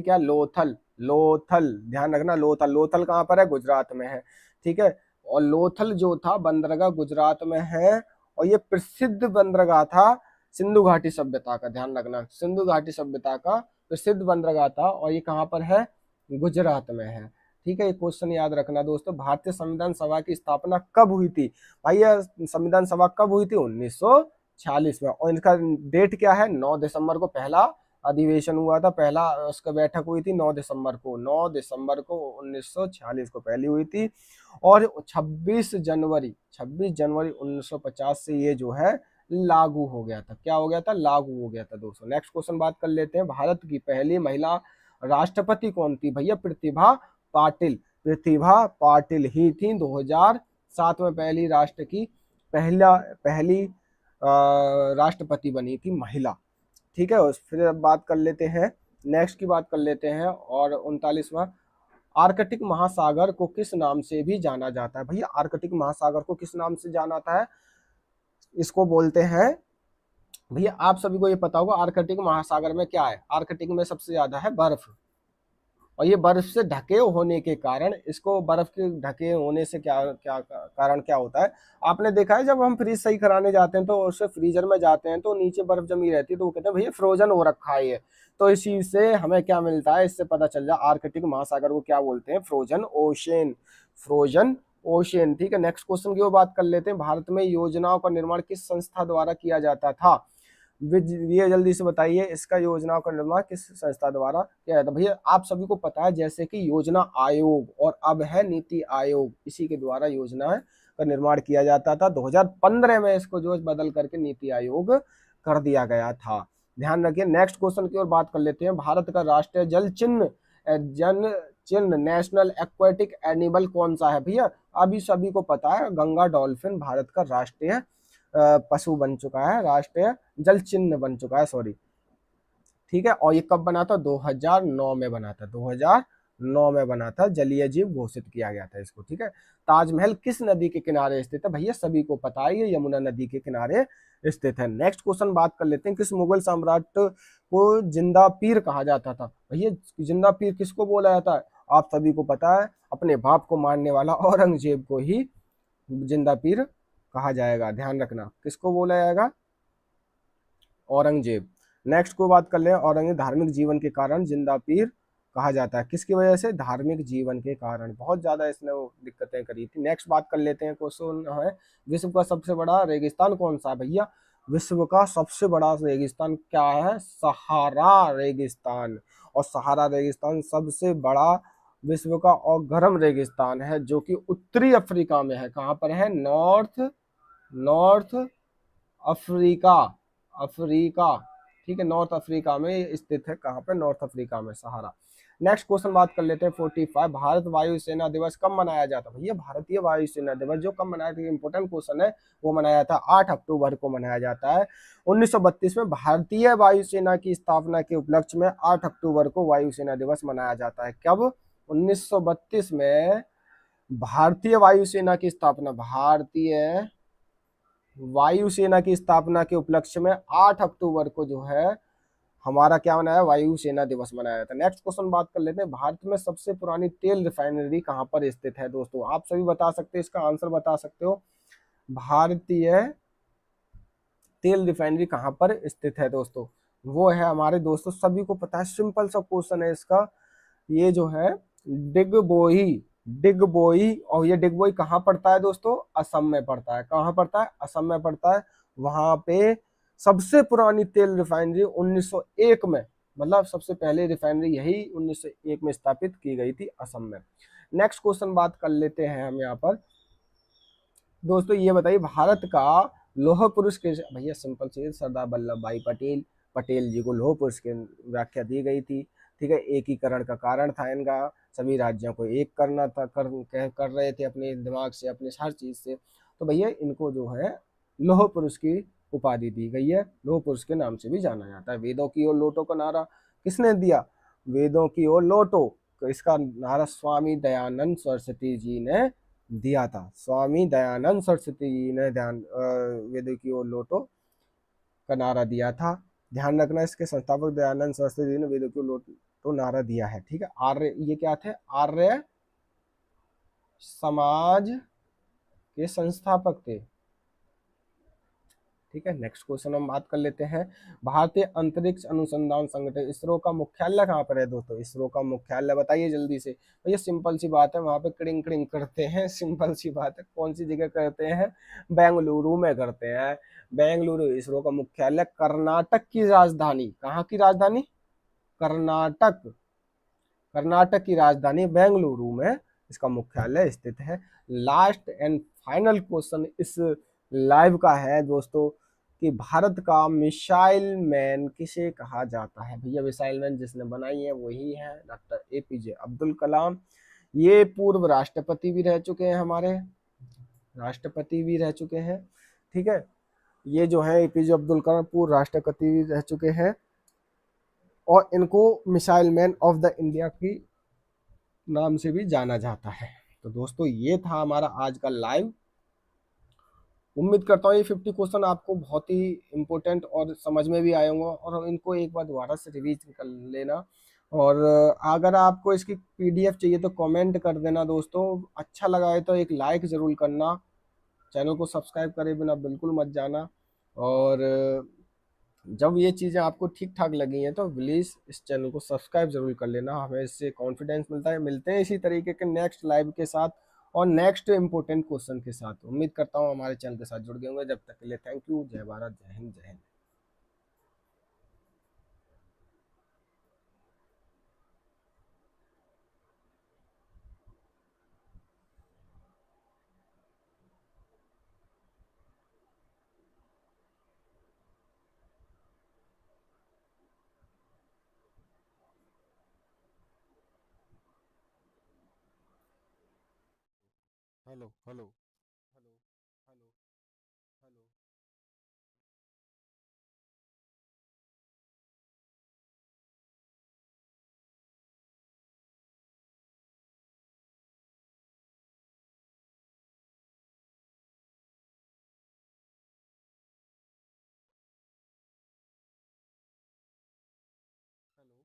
क्या, लोथल, लोथल ध्यान रखना, लोथल, लोथल कहाँ पर है, गुजरात में है। ठीक है, और लोथल जो था बंदरगाह गुजरात में है, और ये प्रसिद्ध बंदरगाह था सिंधु घाटी सभ्यता का, ध्यान रखना, सिंधु घाटी सभ्यता का प्रसिद्ध बंदरगाह था, और ये कहाँ पर है, गुजरात में है। ठीक है, ये क्वेश्चन याद रखना दोस्तों। भारतीय संविधान सभा की स्थापना कब हुई थी। भाई यह संविधान सभा कब हुई थी, 1946 में, और इनका डेट क्या है, 9 दिसंबर को पहला अधिवेशन हुआ था, पहला उसका बैठक हुई थी 9 दिसंबर को, 9 दिसंबर को 1946 को पहली हुई थी। और 26 जनवरी 1950 से ये जो है लागू हो गया था। क्या हो गया था, लागू हो गया था दोस्तों। नेक्स्ट क्वेश्चन बात कर लेते हैं, भारत की पहली महिला राष्ट्रपति कौन थी। भैया प्रतिभा पाटिल, प्रतिभा पाटिल ही थी, 2007 में पहली पहली राष्ट्रपति बनी थी महिला। ठीक है, फिर अब बात कर लेते हैं नेक्स्ट की बात कर लेते हैं। और 39वां, आर्कटिक महासागर को किस नाम से भी जाना जाता है? भैया आर्कटिक महासागर को किस नाम से जाना जाता है? इसको बोलते हैं, भैया आप सभी को ये पता होगा आर्कटिक महासागर में क्या है? आर्कटिक में सबसे ज्यादा है बर्फ, और ये बर्फ से ढके होने के कारण, इसको बर्फ के ढके होने से क्या क्या कारण क्या होता है? आपने देखा है जब हम फ्रीज सही कराने जाते हैं तो उससे फ्रीजर में जाते हैं तो नीचे बर्फ जमी रहती है, तो वो कहते हैं भैया फ्रोजन हो रखा है ये। तो इस चीज से हमें क्या मिलता है, इससे पता चल जाए आर्कटिक महासागर को क्या बोलते हैं, फ्रोजन ओशन, फ्रोजन ओशन। ठीक है, नेक्स्ट क्वेश्चन की वो बात कर लेते हैं। भारत में योजनाओं का निर्माण किस संस्था द्वारा किया जाता था? ये जल्दी से बताइए, इसका योजनाओं का निर्माण किस संस्था द्वारा किया जाता है? भैया आप सभी को पता है जैसे कि योजना आयोग और अब है नीति आयोग, इसी के द्वारा योजना का निर्माण किया जाता था। 2015 में इसको जो बदल करके नीति आयोग कर दिया गया था। ध्यान रखिए। नेक्स्ट क्वेश्चन की ओर बात कर लेते हैं। भारत का राष्ट्रीय जल चिन्ह नेशनल एक्वेटिक एनिमल कौन सा है? भैया अभी सभी को पता है गंगा डॉल्फिन भारत का राष्ट्रीय पशु बन चुका है, राष्ट्रीय जल चिन्ह बन चुका है, सॉरी। ठीक है, और ये कब बना था? 2009 में बना था, 2009 में बना था, जलीय जीव घोषित किया गया था इसको। ठीक है, ताजमहल किस नदी के किनारे स्थित है? भैया सभी को पता है ये यमुना नदी के किनारे स्थित है। नेक्स्ट क्वेश्चन बात कर लेते हैं। किस मुगल सम्राट को जिंदा पीर कहा जाता था? भैया जिंदा पीर किसको बोला जाता है? आप सभी को पता है, अपने बाप को मारने वाला औरंगजेब को ही जिंदा पीर कहा जाएगा। ध्यान रखना, किसको बोला जाएगा? औरंगजेब। नेक्स्ट को बात कर ले। औरंगजेब धार्मिक जीवन के कारण जिंदा पीर कहा जाता है, किसकी वजह से? धार्मिक जीवन के कारण, बहुत ज्यादा इसने वो दिक्कतें करी थी। नेक्स्ट बात कर लेते हैं। क्वेश्चन है, विश्व का सबसे बड़ा रेगिस्तान कौन सा है? भैया विश्व का सबसे बड़ा रेगिस्तान क्या है? सहारा रेगिस्तान। और सहारा रेगिस्तान सबसे बड़ा विश्व का और गर्म रेगिस्तान है, जो कि उत्तरी अफ्रीका में है। कहाँ पर है? North Africa, Africa. ठीक है, नॉर्थ अफ्रीका में स्थित है। कहाँ पे? नॉर्थ अफ्रीका में, सहारा। नेक्स्ट क्वेश्चन बात कर लेते हैं 45, भारत वायुसेना दिवस कब मनाया जाता है? भैया भारतीय वायुसेना दिवस जो कब मनाया था, इंपोर्टेंट क्वेश्चन है, वो मनाया था 8 अक्टूबर को मनाया जाता है। 1932 में भारतीय वायुसेना की स्थापना के उपलक्ष्य में 8 अक्टूबर को वायुसेना दिवस मनाया जाता है। कब? 1932 में भारतीय वायुसेना की स्थापना, भारतीय वायुसेना की स्थापना के उपलक्ष्य में 8 अक्टूबर को जो है हमारा क्या मनाया? वायुसेना दिवस मनाया जाता है। नेक्स्ट क्वेश्चन बात कर लेते हैं। भारत में सबसे पुरानी तेल रिफाइनरी कहां पर स्थित है? दोस्तों आप सभी बता सकते हो, इसका आंसर बता सकते हो। भारतीय तेल रिफाइनरी कहां पर स्थित है दोस्तों? वो है हमारे, दोस्तों सभी को पता है, सिंपल सा क्वेश्चन है इसका, ये जो है डिगबोई, डिगबोई। और ये डिगबोई कहाँ पड़ता है दोस्तों? असम में पड़ता है। कहाँ पड़ता है? असम में पड़ता है। वहां पे सबसे पुरानी तेल रिफाइनरी 1901 में, मतलब सबसे पहले रिफाइनरी यही 1901 में स्थापित की गई थी, असम में। नेक्स्ट क्वेश्चन बात कर लेते हैं हम यहाँ पर। दोस्तों ये बताइए, भारत का लौह पुरुष के, भैया सिंपल चीज, सरदार वल्लभ भाई पटेल, पटेल जी को लौह पुरुष की व्याख्या दी गई थी। ठीक है, एकीकरण का कारण था इनका, सभी राज्यों को एक करना था, कर रहे थे अपने दिमाग से, अपने हर चीज से। तो भैया इनको जो है लौह पुरुष की उपाधि दी गई है, लौह पुरुष के नाम से भी जाना जाता है। वेदों की ओर लौटो का नारा किसने दिया? वेदों की ओर लौटो, तो इसका नारा स्वामी दयानंद सरस्वती जी ने दिया था। स्वामी दयानंद सरस्वती जी ने वेदों की ओर लौटो का नारा दिया था। ध्यान रखना, इसके संस्थापक दयानंद सरस्वती जी ने वेदों की ओर लौटो नारा दिया है। ठीक है, आर्य, ये क्या थे? आर्य समाज के संस्थापक थे। ठीक है, नेक्स्ट क्वेश्चन हम बात कर लेते हैं। भारतीय अंतरिक्ष अनुसंधान संगठन इसरो का मुख्यालय कहाँ पर है दोस्तों? इसरो का मुख्यालय बताइए जल्दी से। तो ये सिंपल सी बात है, वहां पे क्रिंग क्रिंग करते हैं, सिंपल सी बात है। कौन सी जगह करते हैं? बेंगलुरु में करते हैं, बेंगलुरु। इसरो का मुख्यालय कर्नाटक की राजधानी, कहाँ की राजधानी? कर्नाटक, कर्नाटक की राजधानी बेंगलुरु में इसका मुख्यालय स्थित है। लास्ट एंड फाइनल क्वेश्चन इस लाइव का है दोस्तों, कि भारत का मिसाइल मैन किसे कहा जाता है? भैया मिसाइल मैन जिसने बनाई है वही है डॉक्टर एपीजे अब्दुल कलाम। ये पूर्व राष्ट्रपति भी रह चुके हैं, हमारे राष्ट्रपति भी रह चुके हैं। ठीक है, ये जो है एपीजे अब्दुल कलाम पूर्व राष्ट्रपति भी रह चुके हैं। और इनको missile man of the India की नाम से भी जाना जाता है। तो दोस्तों ये था हमारा आज का लाइव। उम्मीद करता हूँ ये 50 क्वेश्चन आपको बहुत ही इम्पोर्टेंट और समझ में भी आए होंगे, और इनको एक बार दोबारा से रिवीज कर लेना। और अगर आपको इसकी पीडीएफ चाहिए तो कमेंट कर देना दोस्तों। अच्छा लगा है तो एक लाइक ज़रूर करना। चैनल को सब्सक्राइब करे बिना बिल्कुल मत जाना। और जब ये चीज़ें आपको ठीक ठाक लगी हैं तो प्लीज़ इस चैनल को सब्सक्राइब जरूर कर लेना। हमें इससे कॉन्फिडेंस मिलता है। मिलते हैं इसी तरीके के नेक्स्ट लाइव के साथ और नेक्स्ट इंपॉर्टेंट क्वेश्चन के साथ। उम्मीद करता हूँ हमारे चैनल के साथ जुड़ गए होंगे। जब तक के लिए थैंक यू। जय भारत, जय हिंद, जय Hind. Hello hello hello hello hello. Hello.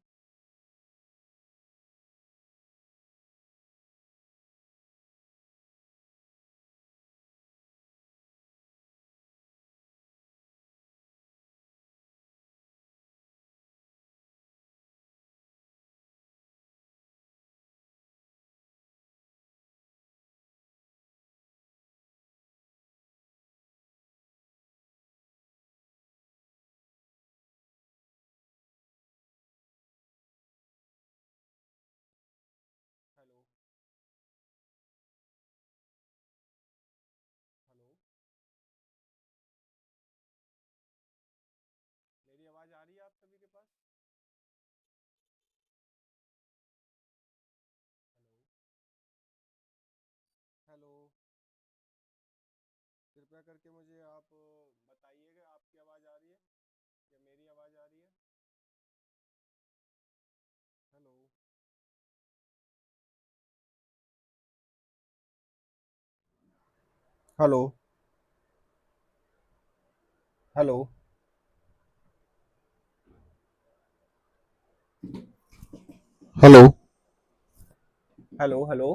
Hello hello. मेरी आवाज़ आ रही है आप सभी के पास? Hello hello. कृपया करके मुझे आप बताइएगा आपकी आवाज़ आ रही है या मेरी आवाज़ आ रही है? Hello hello hello hello hello hello.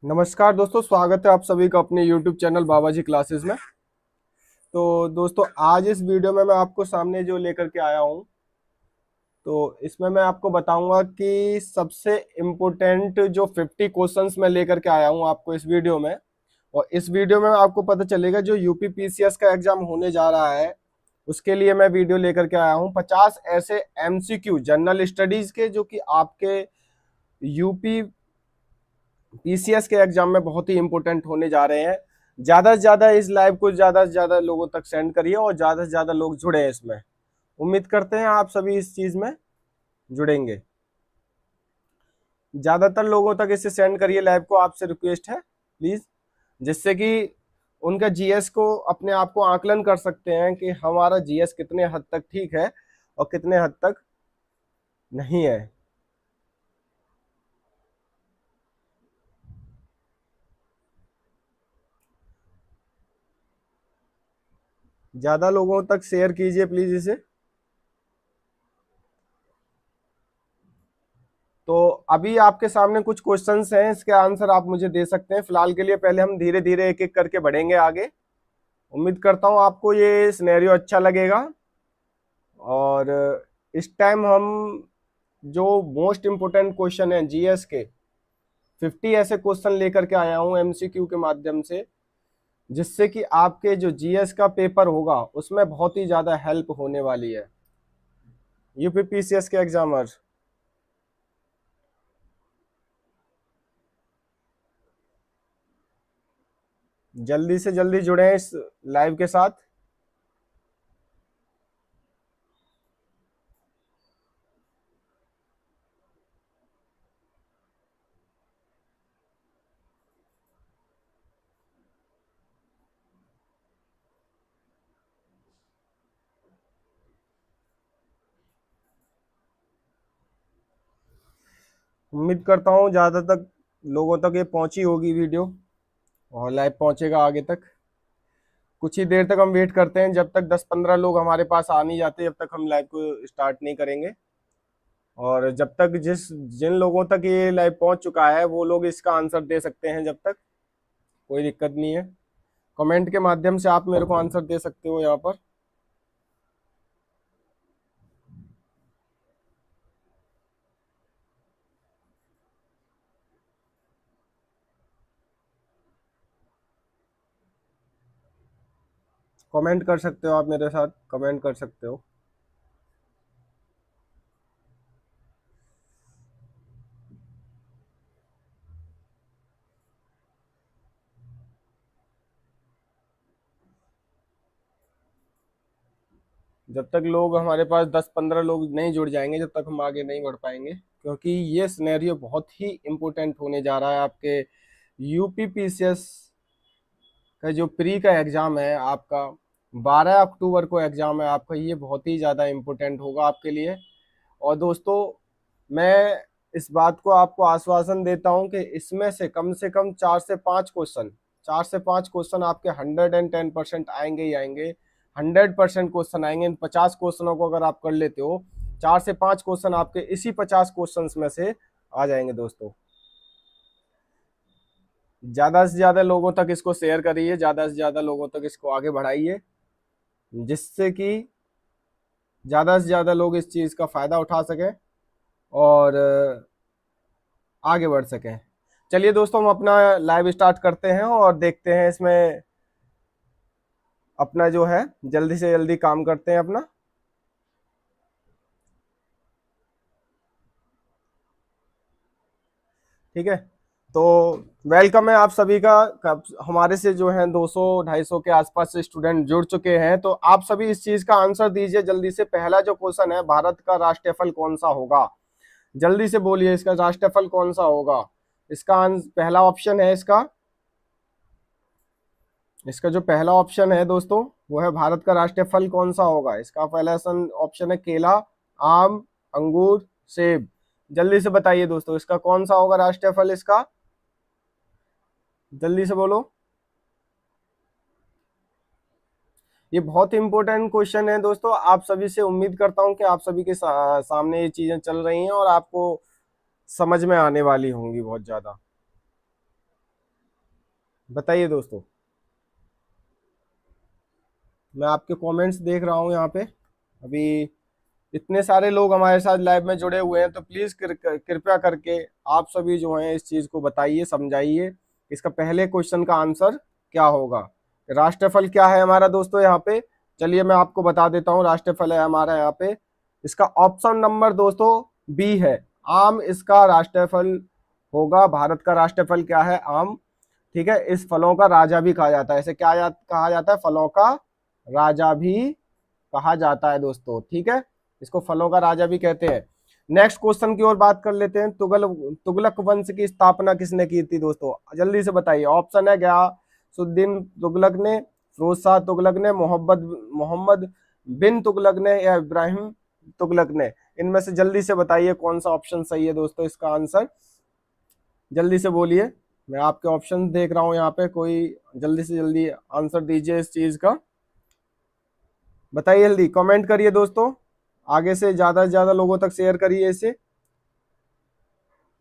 नमस्कार दोस्तों, स्वागत है आप सभी का अपने YouTube चैनल बाबा जी क्लासेस में। तो दोस्तों आज इस वीडियो में मैं आपको सामने जो लेकर के आया हूँ, तो इसमें मैं आपको बताऊंगा कि सबसे इम्पोर्टेंट जो 50 क्वेश्चंस मैं लेकर के आया हूँ आपको इस वीडियो में। और इस वीडियो में आपको पता चलेगा जो यूपी पीसीएस का एग्जाम होने जा रहा है उसके लिए मैं वीडियो लेकर के आया हूँ 50 ऐसे एमसीक्यू जनरल स्टडीज के जो कि आपके यूपी पीसीएस के एग्जाम में बहुत ही इंपॉर्टेंट होने जा रहे हैं। ज्यादा से ज्यादा इस लाइव को ज्यादा से ज्यादा लोगों तक सेंड करिए और ज्यादा से ज्यादा लोग जुड़े हैं इसमें। उम्मीद करते हैं आप सभी इस चीज में जुड़ेंगे। ज्यादातर लोगों तक इसे सेंड करिए लाइव को, आपसे रिक्वेस्ट है प्लीज, जिससे कि उनका जीएस को अपने आप को आकलन कर सकते हैं कि हमारा जीएस कितने हद तक ठीक है और कितने हद तक नहीं है। ज्यादा लोगों तक शेयर कीजिए प्लीज इसे। तो अभी आपके सामने कुछ क्वेश्चंस हैं, इसके आंसर आप मुझे दे सकते हैं। फिलहाल के लिए पहले हम धीरे धीरे एक एक करके बढ़ेंगे आगे। उम्मीद करता हूं आपको ये सिनेरियो अच्छा लगेगा। और इस टाइम हम जो मोस्ट इम्पोर्टेंट क्वेश्चन है जीएस के 50 ऐसे क्वेश्चन लेकर के आया हूं एमसीक्यू के माध्यम से, जिससे कि आपके जो जीएस का पेपर होगा उसमें बहुत ही ज्यादा हेल्प होने वाली है यूपीपीसीएस के एग्जामर। जल्दी से जल्दी जुड़े इस लाइव के साथ। उम्मीद करता हूँ ज़्यादा तक लोगों तक ये पहुंची होगी वीडियो, और लाइव पहुंचेगा आगे तक। कुछ ही देर तक हम वेट करते हैं, जब तक 10-15 लोग हमारे पास आ नहीं जाते जब तक हम लाइव को स्टार्ट नहीं करेंगे। और जब तक जिन लोगों तक ये लाइव पहुंच चुका है वो लोग इसका आंसर दे सकते हैं, जब तक कोई दिक्कत नहीं है। कमेंट के माध्यम से आप मेरे को आंसर दे सकते हो यहाँ पर। कमेंट कर सकते हो, आप मेरे साथ कमेंट कर सकते हो। जब तक लोग हमारे पास 10-15 लोग नहीं जुड़ जाएंगे, जब तक हम आगे नहीं बढ़ पाएंगे, क्योंकि ये सिनेरियो बहुत ही इम्पोर्टेंट होने जा रहा है। आपके यूपी पीसीएस का जो प्री का एग्ज़ाम है आपका, 12 अक्टूबर को एग्ज़ाम है आपका, ये बहुत ही ज़्यादा इम्पोर्टेंट होगा आपके लिए। और दोस्तों, मैं इस बात को आपको आश्वासन देता हूं कि इसमें से कम 4 से 5 क्वेश्चन आपके 110% आएंगे ही आएंगे। 100% क्वेश्चन आएंगे। इन 50 क्वेश्चनों को अगर आप कर लेते हो, 4 से 5 क्वेश्चन आपके इसी 50 क्वेश्चन में से आ जाएंगे दोस्तों। ज़्यादा से ज़्यादा लोगों तक इसको शेयर करिए, ज़्यादा से ज़्यादा लोगों तक इसको आगे बढ़ाइए, जिससे कि ज़्यादा से ज़्यादा लोग इस चीज़ का फ़ायदा उठा सकें और आगे बढ़ सकें। चलिए दोस्तों, हम अपना लाइव स्टार्ट करते हैं और देखते हैं इसमें अपना जो है जल्दी से जल्दी काम करते हैं अपना। ठीक है, तो वेलकम है आप सभी का। हमारे से जो है 200-250 के आसपास से स्टूडेंट जुड़ चुके हैं, तो आप सभी इस चीज का आंसर दीजिए जल्दी से। पहला जो क्वेश्चन है, भारत का राष्ट्रीय फल कौन सा होगा? जल्दी से बोलिए, इसका राष्ट्रीय फल कौन सा होगा? इसका पहला ऑप्शन है इसका जो पहला ऑप्शन है दोस्तों, वो है भारत का राष्ट्रीय फल कौन सा होगा। इसका पहला ऑप्शन है केला, आम, अंगूर, सेब। जल्दी से बताइए दोस्तों, इसका कौन सा होगा राष्ट्रीय फल इसका? जल्दी से बोलो। ये बहुत इंपॉर्टेंट क्वेश्चन है दोस्तों। आप सभी से उम्मीद करता हूं कि आप सभी के सामने ये चीजें चल रही हैं और आपको समझ में आने वाली होंगी बहुत ज्यादा। बताइए दोस्तों, मैं आपके कमेंट्स देख रहा हूं यहाँ पे। अभी इतने सारे लोग हमारे साथ लाइव में जुड़े हुए हैं, तो प्लीज कृपया करके आप सभी जो हैं इस चीज को बताइए, समझाइए इसका पहले क्वेश्चन का आंसर क्या होगा। राष्ट्रफल क्या है हमारा दोस्तों यहाँ पे? चलिए मैं आपको बता देता हूँ। राष्ट्रफल है हमारा यहाँ पे, इसका ऑप्शन नंबर दोस्तों बी है, आम इसका राष्ट्रफल होगा। भारत का राष्ट्रफल क्या है? आम। ठीक है, इस फलों का राजा भी कहा जाता है। इसे कहा जाता है? फलों का राजा भी कहा जाता है दोस्तों। ठीक है, इसको फलों का राजा भी कहते हैं। नेक्स्ट क्वेश्चन की ओर बात कर लेते हैं। तुगलक वंश की स्थापना किसने की थी दोस्तों? जल्दी से बताइए। ऑप्शन है गयासुद्दीन तुगलक ने, फिरोज शाह तुगलक ने, मोहम्मद बिन तुगलक ने, या इब्राहिम तुगलक ने। इनमें से जल्दी से बताइए कौन सा ऑप्शन सही है दोस्तों इसका आंसर। जल्दी से बोलिए, मैं आपके ऑप्शन देख रहा हूं यहाँ पे। कोई जल्दी से जल्दी आंसर दीजिए इस चीज का। बताइए, जल्दी कमेंट करिए दोस्तों, आगे से ज्यादा लोगों तक शेयर करिए इसे।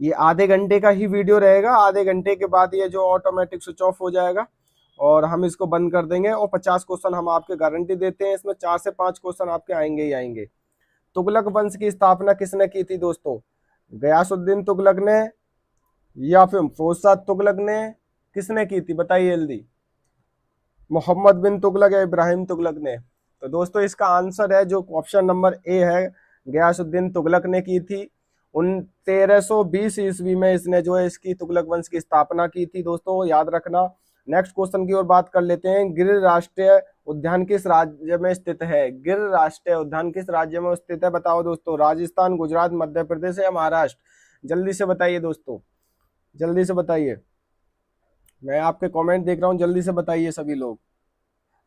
ये आधे घंटे का ही वीडियो रहेगा। आधे घंटे के बाद ये जो ऑटोमेटिक स्विच ऑफ हो जाएगा और हम इसको बंद कर देंगे। और 50 क्वेश्चन हम आपके गारंटी देते हैं, इसमें 4 से 5 क्वेश्चन आपके आएंगे ही आएंगे। तुगलक वंश की स्थापना किसने की थी दोस्तों? गयासुद्दीन तुगलक ने, या फिर फिरोज शाह तुगलक ने? किसने की थी बताइए जल्दी। मोहम्मद बिन तुगलक या इब्राहिम तुगलक ने? तो दोस्तों इसका आंसर है जो ऑप्शन नंबर ए है, गयासुद्दीन तुगलक ने की थी। 1320 ईस्वी में इसने जो है इसकी तुगलक वंश की स्थापना की थी दोस्तों, याद रखना। नेक्स्ट क्वेश्चन की ओर बात कर लेते हैं। गिर राष्ट्रीय उद्यान किस राज्य में स्थित है? गिर राष्ट्रीय उद्यान किस राज्य में स्थित है? बताओ दोस्तों। राजस्थान, गुजरात, मध्य प्रदेश या महाराष्ट्र? जल्दी से बताइए दोस्तों, जल्दी से बताइए। मैं आपके कमेंट देख रहा हूँ, जल्दी से बताइए सभी लोग।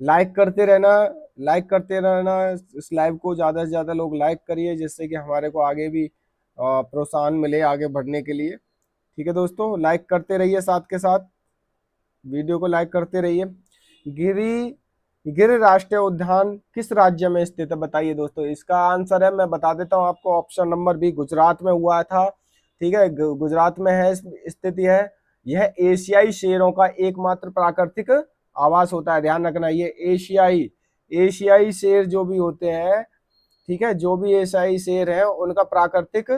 लाइक करते रहना, लाइक करते रहना। इस लाइव को ज्यादा से ज्यादा लोग लाइक करिए, जिससे कि हमारे को आगे भी प्रोत्साहन मिले आगे बढ़ने के लिए। ठीक है दोस्तों, लाइक करते रहिए, साथ के साथ वीडियो को लाइक करते रहिए। गिर राष्ट्रीय उद्यान किस राज्य में स्थित है, बताइए दोस्तों। इसका आंसर है, मैं बता देता हूँ आपको, ऑप्शन नंबर बी, गुजरात में हुआ था। ठीक है, गुजरात में है, स्थिति है। यह एशियाई शेरों का एकमात्र प्राकृतिक आवास होता है, ध्यान रखना। ये एशियाई शेर जो भी होते हैं, ठीक है, जो भी एशियाई शेर हैं उनका प्राकृतिक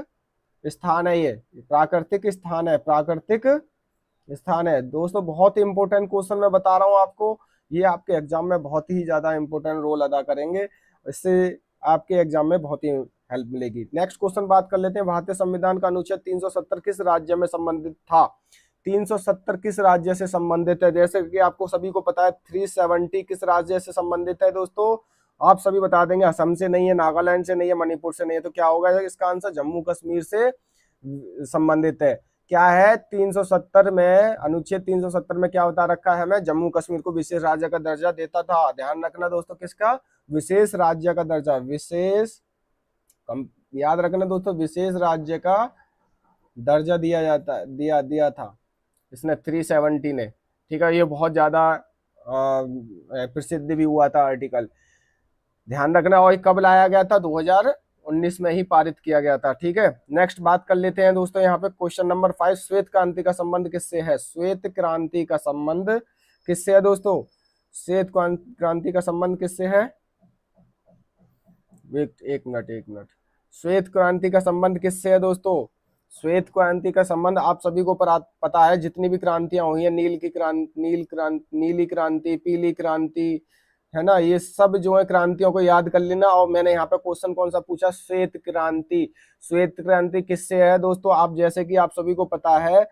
स्थान है, ये प्राकृतिक स्थान है, प्राकृतिक स्थान है दोस्तों। बहुत ही इंपॉर्टेंट क्वेश्चन मैं बता रहा हूँ आपको, ये आपके एग्जाम में बहुत ही ज्यादा इंपॉर्टेंट रोल अदा करेंगे, इससे आपके एग्जाम में बहुत ही हेल्प मिलेगी। नेक्स्ट क्वेश्चन बात कर लेते हैं, भारतीय संविधान का अनुच्छेद 370 किस राज्य में संबंधित था। 370 किस राज्य से संबंधित है, जैसे कि आपको सभी को पता है 370 किस राज्य से संबंधित है दोस्तों। आप सभी बता देंगे, असम से नहीं है, नागालैंड से नहीं है, मणिपुर से नहीं है, तो क्या होगा इसका आंसर, जम्मू कश्मीर से संबंधित है। क्या है 370 में, अनुच्छेद 370 में क्या बता रखा है, मैं जम्मू कश्मीर को विशेष राज्य का दर्जा देता था। ध्यान रखना दोस्तों, किसका, विशेष राज्य का दर्जा, याद रखना दोस्तों, विशेष राज्य का दर्जा दिया जाता, दिया था इसने 370 ने। ठीक है, ये बहुत ज्यादा प्रसिद्ध भी हुआ था आर्टिकल, ध्यान रखना। और कब लाया गया था, 2019 में ही पारित किया गया था। ठीक है, नेक्स्ट बात कर लेते हैं दोस्तों, यहाँ पे क्वेश्चन नंबर 5, श्वेत क्रांति का संबंध किससे है। श्वेत क्रांति का संबंध किससे है दोस्तों, श्वेत क्रांति का संबंध किससे है, एक मिनट, श्वेत क्रांति का संबंध किससे है दोस्तों। श्वेत क्रांति का संबंध आप सभी को पता है, जितनी भी क्रांतियां हुई है, नीली क्रांति, पीली क्रांति, है ना, ये सब जो है क्रांतियों को याद कर लेना। और मैंने यहाँ पे क्वेश्चन कौन सा पूछा, श्वेत क्रांति। श्वेत क्रांति किससे है दोस्तों, आप जैसे कि आप सभी को पता है,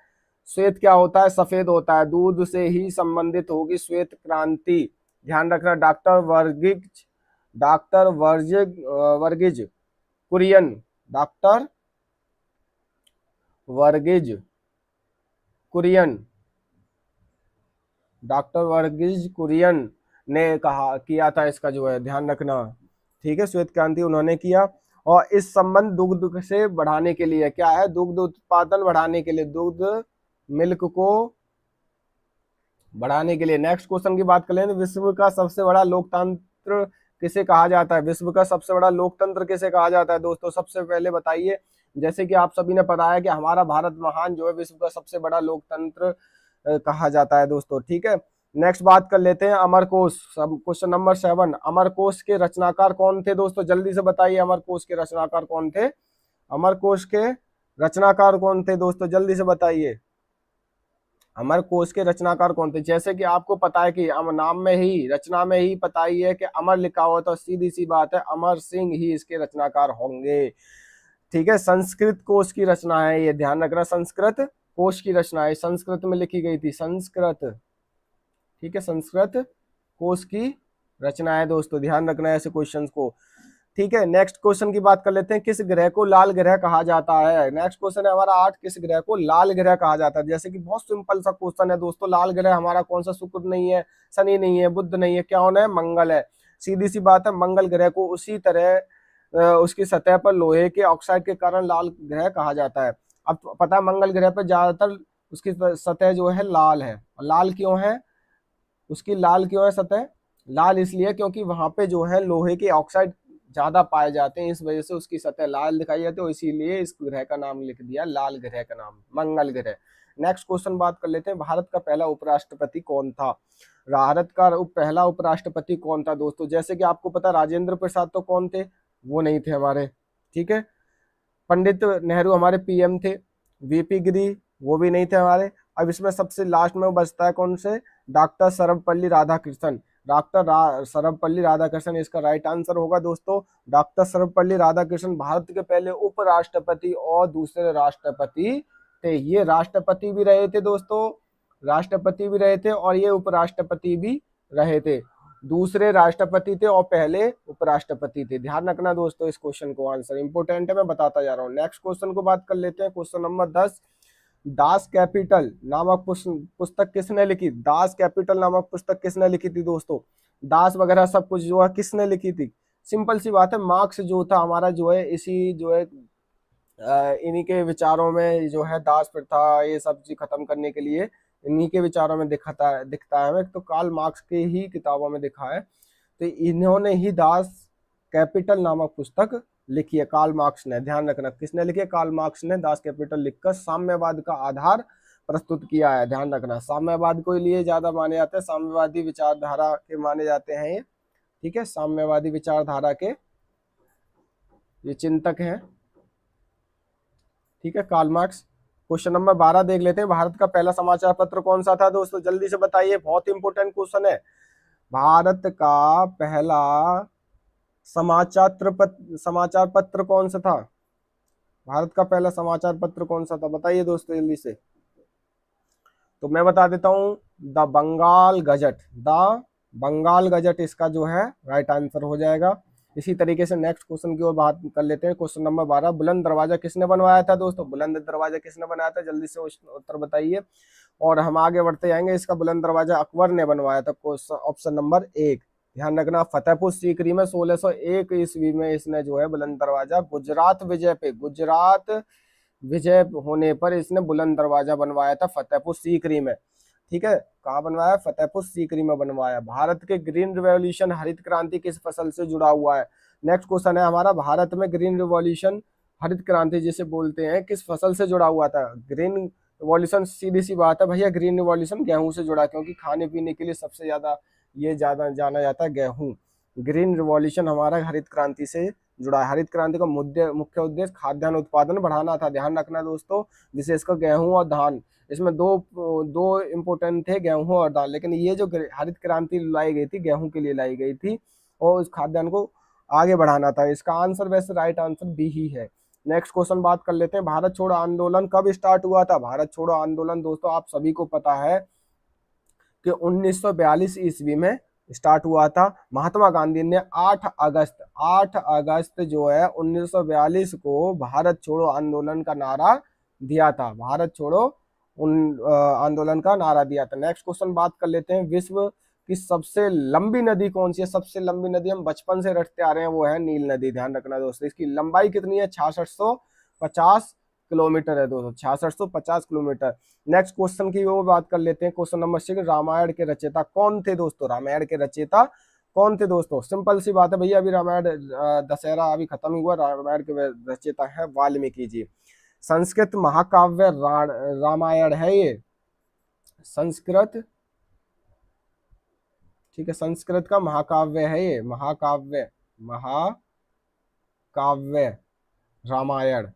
श्वेत क्या होता है, सफेद होता है, दूध से ही संबंधित होगी श्वेत क्रांति। ध्यान रखना, डॉक्टर वर्गीज कुरियन, डॉक्टर वर्गीज कुरियन ने कहा, किया था इसका जो है, ध्यान रखना। ठीक है, श्वेत क्रांति उन्होंने किया। और इस संबंध दुग्ध से बढ़ाने के लिए, क्या है, दुग्ध उत्पादन बढ़ाने के लिए, दुग्ध मिल्क को बढ़ाने के लिए। नेक्स्ट क्वेश्चन की बात कर लें, विश्व का सबसे बड़ा लोकतंत्र किसे कहा जाता है। विश्व का सबसे बड़ा लोकतंत्र किसे कहा जाता है दोस्तों, सबसे पहले बताइए। जैसे कि आप सभी ने बताया कि हमारा भारत महान जो है विश्व का सबसे बड़ा लोकतंत्र कहा जाता है दोस्तों। ठीक है, नेक्स्ट बात कर लेते हैं, अमरकोश, क्वेश्चन नंबर 7, अमरकोश के रचनाकार कौन थे दोस्तों, जल्दी से बताइए, अमरकोश के रचनाकार कौन थे, अमरकोश के रचनाकार कौन थे दोस्तों, जल्दी से बताइए, अमरकोश के रचनाकार कौन थे। जैसे कि आपको पता है कि नाम में ही, रचना में ही पता ही है कि अमर लिखा हुआ, तो सीधी सी बात है अमर सिंह ही इसके रचनाकार होंगे। ठीक है, संस्कृत कोश की रचना है ये, ध्यान रखना, संस्कृत कोश की रचना है, संस्कृत में लिखी गई थी, संस्कृत। ठीक है, संस्कृत कोश की रचना है दोस्तों, ध्यान रखना है ऐसे क्वेश्चंस को। ठीक है, नेक्स्ट क्वेश्चन की बात कर लेते हैं, किस ग्रह को लाल ग्रह कहा जाता है। नेक्स्ट क्वेश्चन है हमारा 8, किस ग्रह को लाल ग्रह कहा जाता है। जैसे कि बहुत सिंपल सा क्वेश्चन है दोस्तों, लाल ग्रह हमारा कौन सा, शुक्र नहीं है, शनि नहीं है, बुध नहीं है, क्या होना है, मंगल है। सीधी सी बात है, मंगल ग्रह को उसी तरह उसकी सतह पर लोहे के ऑक्साइड के कारण लाल ग्रह कहा जाता है। अब पता है मंगल ग्रह पर ज्यादातर उसकी सतह जो है लाल है, लाल क्यों है, उसकी लाल क्यों है सतह, लाल इसलिए क्योंकि वहां पे जो है लोहे के ऑक्साइड ज्यादा पाए जाते हैं, इस वजह से उसकी सतह लाल दिखाई जाती है, इसीलिए इस ग्रह का नाम लिख दिया लाल ग्रह का नाम, मंगल ग्रह। नेक्स्ट क्वेश्चन बात कर लेते हैं, भारत का पहला उपराष्ट्रपति कौन था। भारत का पहला उपराष्ट्रपति कौन था दोस्तों। जैसे कि आपको पता, राजेंद्र प्रसाद तो कौन थे, वो नहीं थे हमारे। ठीक है, पंडित नेहरू हमारे पीएम थे, वीपी गिरी वो भी नहीं थे हमारे। अब इसमें सबसे लास्ट में बचता है कौन से, डॉक्टर सर्वपल्ली राधाकृष्णन। सर्वपल्ली राधाकृष्णन इसका राइट आंसर होगा दोस्तों। डॉक्टर सर्वपल्ली राधाकृष्णन भारत के पहले उपराष्ट्रपति और दूसरे राष्ट्रपति थे। ये राष्ट्रपति भी रहे थे दोस्तों, राष्ट्रपति भी रहे थे और ये उपराष्ट्रपति भी रहे थे। दूसरे राष्ट्रपति थे और पहले उपराष्ट्रपति थे। ध्यान रखना दोस्तों इस क्वेश्चन को, आंसर इंपोर्टेंट है, मैं बताता जा रहा हूँ। नेक्स्ट क्वेश्चन को बात कर लेते हैं, क्वेश्चन नंबर 10, दास कैपिटल नामक पुस्तक किसने लिखी। दास कैपिटल नामक पुस्तक किसने लिखी थी दोस्तों। दास वगैरह सब कुछ जो है किसने लिखी थी, सिंपल सी बात है, मार्क्स जो था हमारा जो है इसी जो है इन्हीं के विचारों में जो है दास प्रथा ये सब चीज खत्म करने के लिए इन्हीं के विचारों में दिखता है हमें, तो कार्ल मार्क्स के ही किताबों में दिखा है। तो इन्होंने ही दास कैपिटल नामक पुस्तक लिखी है, कार्ल मार्क्स ने। ध्यान रखना किसने लिखी है, कार्ल मार्क्स ने दास कैपिटल लिखकर साम्यवाद का आधार प्रस्तुत किया है। ध्यान रखना साम्यवाद को लिए ज्यादा माने जाते हैं, साम्यवादी विचारधारा के माने जाते हैं ये, ठीक है, साम्यवादी विचारधारा के ये चिंतक हैं, ठीक है, कार्ल मार्क्स। क्वेश्चन नंबर 12 देख लेते हैं। भारत का पहला समाचार पत्र कौन सा था दोस्तों, जल्दी से बताइए, बहुत इंपोर्टेंट क्वेश्चन है। भारत का पहला समाचार पत्र कौन सा था, भारत का पहला समाचार पत्र कौन सा था, बताइए दोस्तों जल्दी से। तो मैं बता देता हूं, the Bengal gazette, the Bengal gazette इसका जो है राइट आंसर हो जाएगा। इसी तरीके से नेक्स्ट क्वेश्चन की ओर बात कर लेते हैं। क्वेश्चन नंबर 12, बुलंद दरवाजा किसने बनवाया था दोस्तों, बुलंद दरवाजा किसने बनाया था, जल्दी से उत्तर बताइए और हम आगे बढ़ते जाएंगे। इसका बुलंद दरवाजा अकबर ने बनवाया था, ऑप्शन नंबर 1। ध्यान रखना, फतेहपुर सीकरी में 1601 ईस्वी में इसने जो है बुलंद दरवाजा, गुजरात विजय होने पर इसने बुलंद दरवाजा बनवाया था फतेहपुर सीकरी में, ठीक है। कहाँ बनवाया, फतेहपुर सीकरी में बनवाया। भारत के ग्रीन रिवॉल्यूशन, हरित क्रांति किस फसल से जुड़ा हुआ है, नेक्स्ट क्वेश्चन है हमारा। भारत में ग्रीन रिवॉल्यूशन, हरित क्रांति जिसे बोलते हैं, किस फसल से जुड़ा हुआ था। ग्रीन रिवॉल्यूशन सीधी सी बात है भैया, ग्रीन रिवॉल्यूशन गेहूं से जुड़ा, क्योंकि खाने पीने के लिए सबसे ज्यादा जाना जाता है गेहूं। ग्रीन रिवॉल्यूशन हमारा हरित क्रांति से जुड़ा है। हरित क्रांति का मुख्य उद्देश्य खाद्यान्न उत्पादन बढ़ाना था। ध्यान रखना दोस्तों, विशेषकर गेहूं और धान, इसमें दो इम्पोर्टेंट थे, गेहूं और दाल। लेकिन ये जो हरित क्रांति लाई गई थी, गेहूं के लिए लाई गई थी और उस खाद्यान्न को आगे बढ़ाना था। इसका आंसर वैसे राइट आंसर बी ही है। नेक्स्ट क्वेश्चन बात कर लेते हैं। भारत छोड़ो आंदोलन कब स्टार्ट हुआ था, भारत छोड़ो आंदोलन दोस्तों आप सभी को पता है कि 1942 ईस्वी में स्टार्ट हुआ था। महात्मा गांधी ने 8 अगस्त जो है 1942 को भारत छोड़ो आंदोलन का नारा दिया था, भारत छोड़ो आंदोलन का नारा दिया था। नेक्स्ट क्वेश्चन बात कर लेते हैं। विश्व की सबसे लंबी नदी कौन सी है, सबसे लंबी नदी हम बचपन से रटते आ रहे हैं, वो है नील नदी। ध्यान रखना दोस्तों, इसकी लंबाई कितनी है, 6650 किलोमीटर है दोस्तों, 6650 किलोमीटर। नेक्स्ट क्वेश्चन की वो बात कर लेते हैं। क्वेश्चन नंबर 6, रामायण के रचयिता कौन थे दोस्तों, रामायण के रचयिता कौन थे दोस्तों, सिंपल सी बात है भैया, अभी रामायण दशहरा अभी खत्म हुआ, रामायण के रचयिता है वाल्मीकि जी। संस्कृत महाकाव्य रामायण है ये, संस्कृत, ठीक है, संस्कृत का महाकाव्य है ये, महाकाव्य रामायण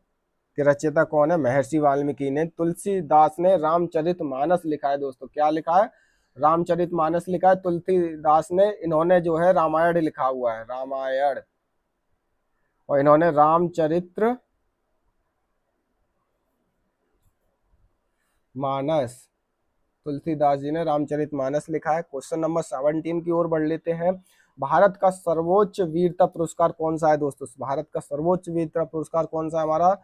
के रचयिता कौन है, महर्षि वाल्मीकि ने। तुलसीदास ने रामचरितमानस लिखा है दोस्तों, क्या लिखा है, रामचरितमानस लिखा है तुलसीदास ने। इन्होंने जो है रामायण लिखा हुआ है, रामायण, और इन्होंने रामचरित्र मानस, तुलसीदास जी ने रामचरितमानस लिखा है। क्वेश्चन नंबर 17 की ओर बढ़ लेते हैं। भारत का सर्वोच्च वीरता पुरस्कार कौन सा है दोस्तों, भारत का सर्वोच्च वीरता पुरस्कार कौन सा है हमारा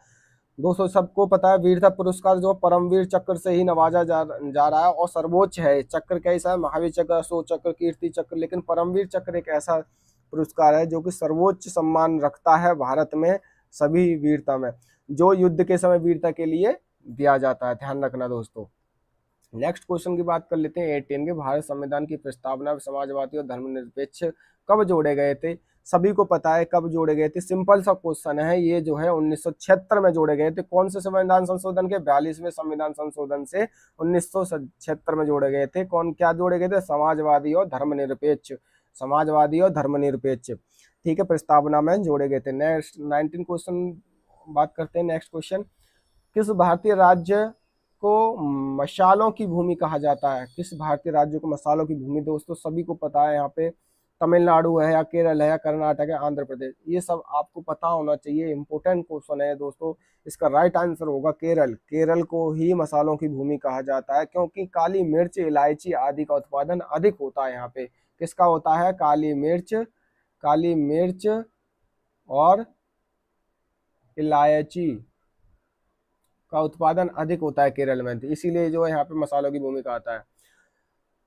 दोस्तों, सबको पता है वीरता पुरस्कार जो परमवीर चक्र से ही नवाजा जा रहा है और सर्वोच्च है। चक्र कैसा है, महावीर चक्र, अशोक चक्र, कीर्ति चक्र, लेकिन परमवीर चक्र एक ऐसा पुरस्कार है जो कि सर्वोच्च सम्मान रखता है भारत में सभी वीरता में, जो युद्ध के समय वीरता के लिए दिया जाता है। ध्यान रखना दोस्तों। नेक्स्ट क्वेश्चन की बात कर लेते हैं 18 के। भारत संविधान की प्रस्तावना समाजवादी और धर्मनिरपेक्ष कब जोड़े गए थे, सभी को पता है कब जोड़े गए थे, सिंपल सा क्वेश्चन है ये, जो है 1976 में जोड़े गए थे। कौन से संविधान संशोधन के, 42वें संविधान संशोधन से 1976 में जोड़े गए थे। कौन क्या जोड़े गए थे, समाजवादी और धर्मनिरपेक्ष, समाजवादी और धर्मनिरपेक्ष, ठीक है, प्रस्तावना में जोड़े गए थे। नेक्स्ट 19 क्वेश्चन बात करते हैं। नेक्स्ट क्वेश्चन, किस भारतीय राज्य को मसालों की भूमि कहा जाता है, किस भारतीय राज्य को मसालों की भूमि, दोस्तों सभी को पता है, यहाँ पे तमिलनाडु है या केरल है या कर्नाटक है, आंध्र प्रदेश, ये सब आपको पता होना चाहिए, इंपोर्टेंट क्वेश्चन है दोस्तों। इसका राइट आंसर होगा केरल, केरल को ही मसालों की भूमि कहा जाता है, क्योंकि काली मिर्च, इलायची आदि का उत्पादन अधिक होता है यहाँ पे। किसका होता है, काली मिर्च और इलायची का उत्पादन अधिक होता है केरल में, इसीलिए जो है यहाँ पे मसालों की भूमिका आता है।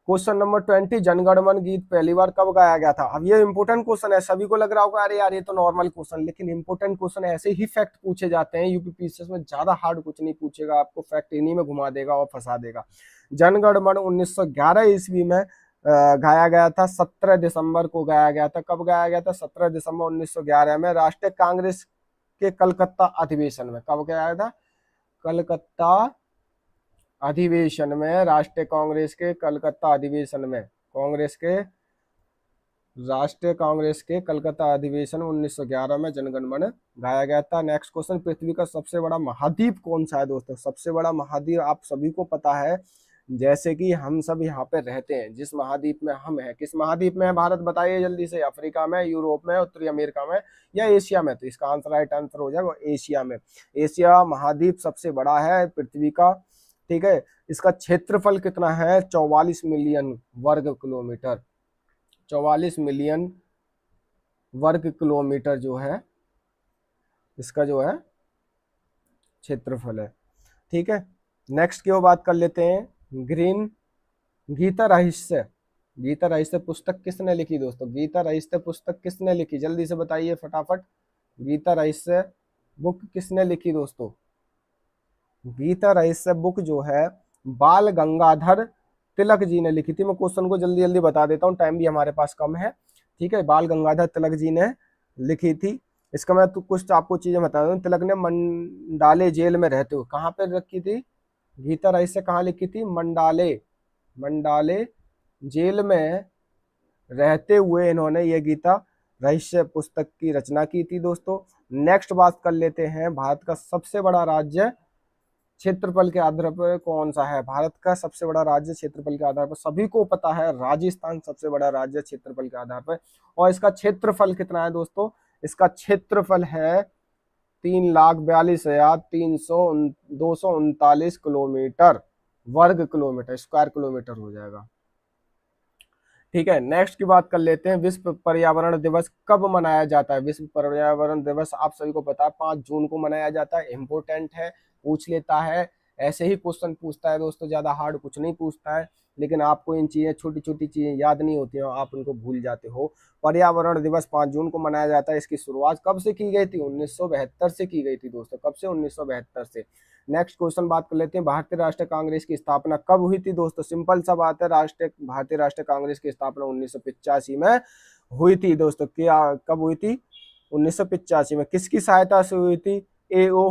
क्वेश्चन नंबर 20, जनगण मन गीत पहली बार कब गाया गया था? अब ये इंपोर्टेंट क्वेश्चन है, सभी को लग रहा होगा अरे यार ये तो नॉर्मल क्वेश्चन, लेकिन इंपोर्टेंट क्वेश्चन ऐसे ही फैक्ट पूछे जाते हैं यूपीपीसीएस में, ज्यादा हार्ड कुछ नहीं पूछेगा, आपको फैक्ट इन्हीं में घुमा देगा और फंसा देगा। जनगण मन 1911 ईस्वी में गाया गया था, 17 दिसंबर को गाया गया था। कब गाया गया था? 17 दिसंबर 1911 में राष्ट्रीय कांग्रेस के कलकत्ता अधिवेशन में। कब गाया था? कलकत्ता अधिवेशन में, राष्ट्रीय कांग्रेस के कलकत्ता अधिवेशन में, राष्ट्रीय कांग्रेस के कलकत्ता अधिवेशन 1911 में जनगण मन गाया गया था। नेक्स्ट क्वेश्चन, पृथ्वी का सबसे बड़ा महाद्वीप कौन सा है दोस्तों? सबसे बड़ा महाद्वीप आप सभी को पता है, जैसे कि हम सब यहाँ पे रहते हैं, जिस महाद्वीप में हम हैं, किस महाद्वीप में है भारत? बताइए जल्दी से। अफ्रीका में, यूरोप में, उत्तरी अमेरिका में या एशिया में? तो इसका आंसर, राइट आंसर हो जाएगा एशिया में। एशिया महाद्वीप सबसे बड़ा है पृथ्वी का, ठीक है। इसका क्षेत्रफल कितना है? 44 मिलियन वर्ग किलोमीटर। 44 मिलियन वर्ग किलोमीटर जो है इसका जो है क्षेत्रफल है, ठीक है। नेक्स्ट की बात कर लेते हैं, गीता रहस्य पुस्तक किसने लिखी दोस्तों? गीता रहस्य पुस्तक किसने लिखी? जल्दी से बताइए फटाफट। गीता रहस्य बुक किसने लिखी दोस्तों? गीता रहस्य बुक जो है बाल गंगाधर तिलक जी ने लिखी थी। मैं क्वेश्चन को जल्दी जल्दी बता देता हूँ, टाइम भी हमारे पास कम है, ठीक है। बाल गंगाधर तिलक जी ने लिखी थी। इसका मैं तो कुछ आपको चीजें बता दूं। तिलक ने मंडाले जेल में रहते हुए, कहाँ पे रखी थी गीता रहस्य? कहाँ लिखी थी? मंडाले जेल में रहते हुए इन्होंने ये गीता रहस्य पुस्तक की रचना की थी दोस्तों। नेक्स्ट बात कर लेते हैं, भारत का सबसे बड़ा राज्य क्षेत्रफल के आधार पर कौन सा है? भारत का सबसे बड़ा राज्य क्षेत्रफल के आधार पर सभी को पता है, राजस्थान सबसे बड़ा राज्य क्षेत्रफल के आधार पर। और इसका क्षेत्रफल कितना है दोस्तों? इसका क्षेत्रफल है 3,42,239 किलोमीटर वर्ग किलोमीटर, स्क्वायर किलोमीटर हो जाएगा, ठीक है। नेक्स्ट की बात कर लेते हैं, विश्व पर्यावरण दिवस कब मनाया जाता है? विश्व पर्यावरण दिवस आप सभी को पता है 5 जून को मनाया जाता है। इंपोर्टेंट है, पूछ लेता है, ऐसे ही क्वेश्चन पूछता है दोस्तों, ज्यादा हार्ड कुछ नहीं पूछता है, लेकिन आपको इन चीजें, छोटी छोटी चीजें याद नहीं होती हैं, आप उनको भूल जाते हो। पर्यावरण दिवस 5 जून को मनाया जाता है। इसकी शुरुआत कब से की गई थी? 1972 से की गई थी दोस्तों। कब से? 1972 से। नेक्स्ट क्वेश्चन बात कर लेते हैं, भारतीय राष्ट्रीय कांग्रेस की स्थापना कब हुई थी दोस्तों? सिंपल सा बात है, भारतीय राष्ट्रीय कांग्रेस की स्थापना 1985 में हुई थी दोस्तों। क्या कब हुई थी? 1985 में। किसकी सहायता से हुई थी? ए.ओ.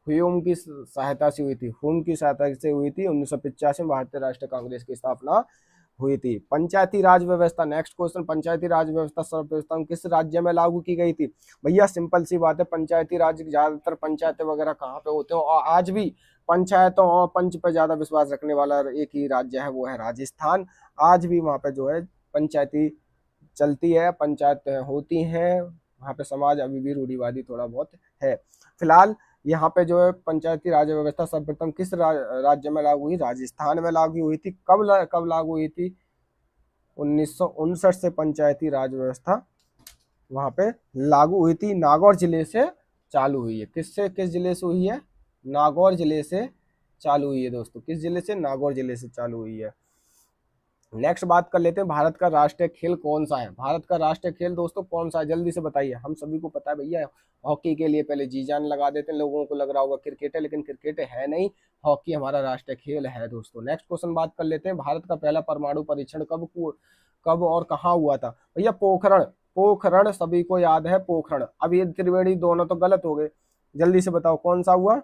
ह्यूम की सहायता से हुई थी। ह्यूम की सहायता से हुई थी। 1985 में भारतीय राष्ट्रीय कांग्रेस की स्थापना हुई थी। पंचायती राज व्यवस्था, नेक्स्ट क्वेश्चन, पंचायती राज व्यवस्था सर्वप्रथम किस राज्य में लागू की गई थी? भैया सिंपल सी बात है, पंचायती राज, ज्यादातर पंचायतें वगैरह कहाँ पे होते हो, और आज भी पंचायतों और पंच पे ज्यादा विश्वास रखने वाला एक ही राज्य है, वो है राजस्थान। आज भी वहाँ पे जो है पंचायती चलती है, पंचायत होती हैं, वहाँ पे समाज अभी भी रूढ़िवादी थोड़ा बहुत है। फिलहाल यहाँ पे जो है पंचायती राज व्यवस्था सर्वप्रथम किस राज्य में लागू हुई? राजस्थान में लागू हुई थी। कब लागू हुई थी? 1959 से पंचायती राज व्यवस्था वहां पे लागू हुई थी। नागौर जिले से चालू हुई है। किस जिले से हुई है? नागौर जिले से चालू हुई है दोस्तों। किस जिले से? नागौर जिले से चालू हुई है। नेक्स्ट बात कर लेते हैं, भारत का राष्ट्रीय खेल कौन सा है? भारत का राष्ट्रीय खेल दोस्तों कौन सा है? जल्दी से बताइए। हम सभी को पता है भैया, हॉकी के लिए पहले जी जान लगा देते हैं, लोगों को लग रहा होगा क्रिकेट है, लेकिन क्रिकेट है नहीं, हॉकी हमारा राष्ट्रीय खेल है दोस्तों। नेक्स्ट क्वेश्चन बात कर लेते हैं, भारत का पहला परमाणु परीक्षण कब और कहाँ हुआ था? भैया पोखरण सभी को याद है, पोखरण। अब ये त्रिवेणी दोनों तो गलत हो गए, जल्दी से बताओ कौन सा हुआ?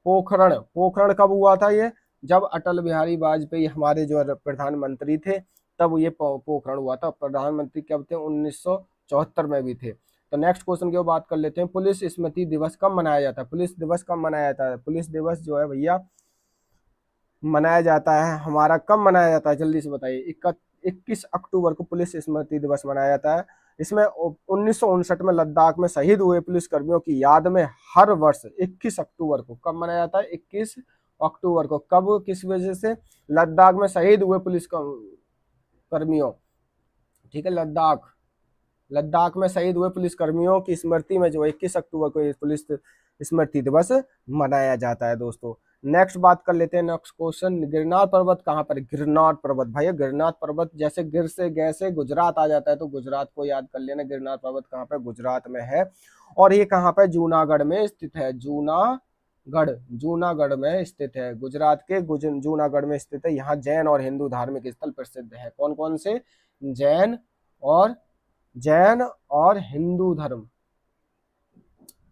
पोखरण कब हुआ था? ये जब अटल बिहारी वाजपेयी हमारे जो प्रधानमंत्री थे, तब ये पोखरण हुआ था। प्रधानमंत्री कब थे? 1974 में भी थे। तो नेक्स्ट क्वेश्चन की बात कर लेते हैं, पुलिस स्मृति दिवस कब मनाया जाता है? पुलिस दिवस कब मनाया जाता है? पुलिस दिवस जो है भैया मनाया जाता है हमारा, कब मनाया जाता है? जल्दी से बताइए। 21 अक्टूबर को पुलिस स्मृति दिवस मनाया जाता है। इसमें 1959 में लद्दाख में शहीद हुए पुलिस कर्मियों की याद में हर वर्ष 21 अक्टूबर को, कब मनाया जाता है? 21 अक्टूबर को। कब, किस वजह से? लद्दाख में शहीद हुए पुलिस कर्मियों, ठीक है, लद्दाख में शहीद हुए पुलिस कर्मियों की स्मृति में जो 21 अक्टूबर को पुलिस स्मृति दिवस मनाया जाता है दोस्तों। नेक्स्ट बात कर लेते हैं, नेक्स्ट क्वेश्चन, गिरनार पर्वत कहाँ पर? गिरनार पर्वत भैया, गिरनार पर्वत जैसे गिर से गए से गुजरात आ जाता है, तो गुजरात को याद कर लेना। गिरनार पर्वत कहाँ पर? गुजरात में है। और ये कहाँ पर? जूनागढ़ में स्थित है। जूनागढ़ में स्थित है। गुजरात के जूनागढ़ में स्थित है। यहाँ जैन और हिंदू धार्मिक स्थल प्रसिद्ध है। कौन कौन से? जैन और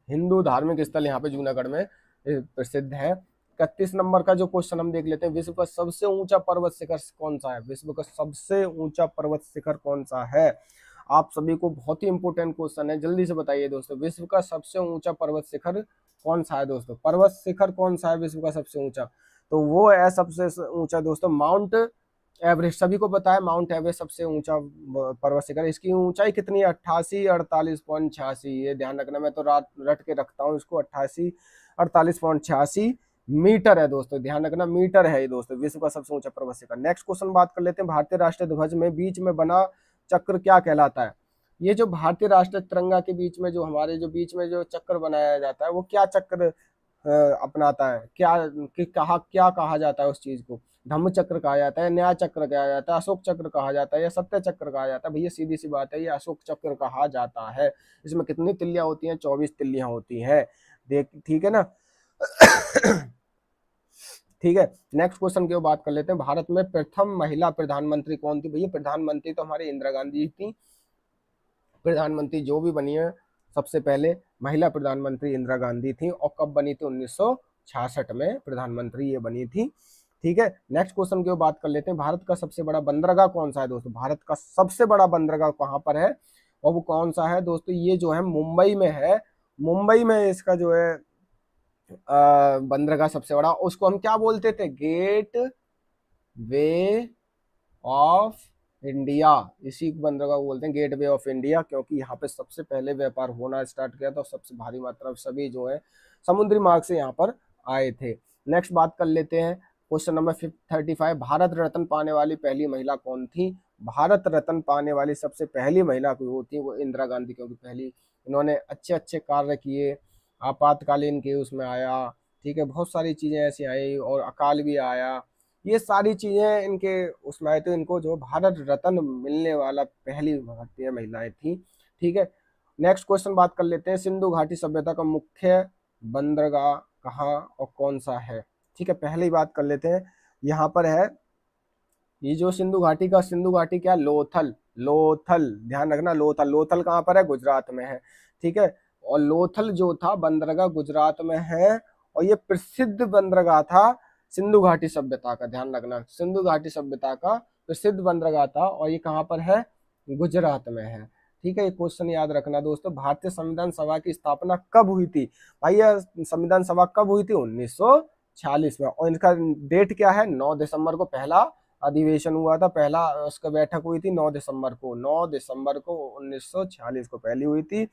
हिंदू धार्मिक स्थल यहाँ पे जूनागढ़ में प्रसिद्ध है। 31 नंबर का जो क्वेश्चन हम देख लेते हैं, विश्व का सबसे ऊंचा पर्वत शिखर कौन सा है? विश्व का सबसे ऊंचा पर्वत शिखर कौन सा है? आप सभी को बहुत ही इंपोर्टेंट क्वेश्चन है, जल्दी से बताइए दोस्तों। विश्व का सबसे ऊंचा पर्वत शिखर कौन सा है दोस्तों? पर्वत शिखर कौन सा है विश्व का सबसे ऊंचा? तो वो है सबसे ऊंचा दोस्तों माउंट एवरेस्ट। सभी को पता है माउंट एवरेस्ट सबसे ऊंचा पर्वत शिखर। इसकी ऊंचाई कितनी है? 88,48.86। ये ध्यान रखना, मैं तो रट के रखता हूँ इसको। 88,48.86 मीटर है दोस्तों, ध्यान रखना मीटर है ये दोस्तों, विश्व का सबसे ऊंचा पर्वत शिखर। नेक्स्ट क्वेश्चन बात कर लेते हैं, भारतीय राष्ट्रीय ध्वज में बीच में बना चक्र क्या कहलाता है? ये जो भारतीय राष्ट्रीय तिरंगा के बीच में जो हमारे जो बीच में जो चक्र बनाया जाता है, वो क्या चक्र अपनाता है? क्या कहा जाता है उस चीज को? धम्म चक्र कहा जाता है, न्याय चक्र कहा जाता है, अशोक चक्र कहा जाता है, या सत्य चक्र कहा जाता है? भैया सीधी सी बात है, ये अशोक चक्र कहा जाता है। इसमें कितनी तिल्लियां होती हैं? 24 तिल्लियां होती है। देख, ठीक है ना। ठीक है, नेक्स्ट क्वेश्चन की बात कर लेते हैं, भारत में प्रथम महिला प्रधानमंत्री कौन थी? भैया प्रधानमंत्री तो हमारी इंदिरा गांधी थी। प्रधानमंत्री जो भी बनी है सबसे पहले महिला प्रधानमंत्री इंदिरा गांधी थी। और कब बनी थी? 1966 में प्रधानमंत्री ये बनी थी। ठीक है, नेक्स्ट क्वेश्चन की बात कर लेते हैं, भारत का सबसे बड़ा बंदरगाह कौन सा है दोस्तों? भारत का सबसे बड़ा बंदरगाह कहाँ पर है और वो कौन सा है दोस्तों? ये जो है मुंबई में है। मुंबई में इसका जो है बंदरगाह सबसे बड़ा। उसको हम क्या बोलते थे? Gateway of India. इसी बंदरगाह को बोलते हैं गेट वे ऑफ इंडिया, क्योंकि यहाँ पे सबसे पहले व्यापार होना स्टार्ट किया था। सबसे भारी मात्रा में सभी जो है समुद्री मार्ग से यहाँ पर आए थे। नेक्स्ट बात कर लेते हैं, क्वेश्चन नंबर 35, भारत रत्न पाने वाली पहली महिला कौन थी? भारत रत्न पाने वाली सबसे पहली महिला जो थी वो इंदिरा गांधी, क्योंकि पहली इन्होंने अच्छे अच्छे कार्य किए। आपातकालीन के उसमें आया, ठीक है, बहुत सारी चीजें ऐसी आई, और अकाल भी आया। ये सारी चीजें इनके उसमें आए, तो इनको जो भारत रत्न मिलने वाला पहली भारतीय महिलाएं थी। ठीक है, नेक्स्ट क्वेश्चन बात कर लेते हैं, सिंधु घाटी सभ्यता का मुख्य बंदरगाह कहाँ और कौन सा है? ठीक है, पहले ही बात कर लेते हैं, यहाँ पर है ये जो सिंधु घाटी क्या? लोथल, ध्यान रखना, लोथल कहाँ पर है? गुजरात में है। ठीक है, और लोथल जो था बंदरगाह गुजरात में है, और ये प्रसिद्ध बंदरगाह था सिंधु घाटी सभ्यता का। ध्यान रखना, सिंधु घाटी सभ्यता का प्रसिद्ध बंदरगाह था, और ये कहाँ पर है? गुजरात में है। ठीक है, ये क्वेश्चन याद रखना दोस्तों। भारतीय संविधान सभा की स्थापना कब हुई थी? भाई यह संविधान सभा कब हुई थी? 1946 में। और इनका डेट क्या है? 9 दिसंबर को पहला अधिवेशन हुआ था, पहला उसका बैठक हुई थी 9 दिसंबर को 1946 को पहली हुई थी।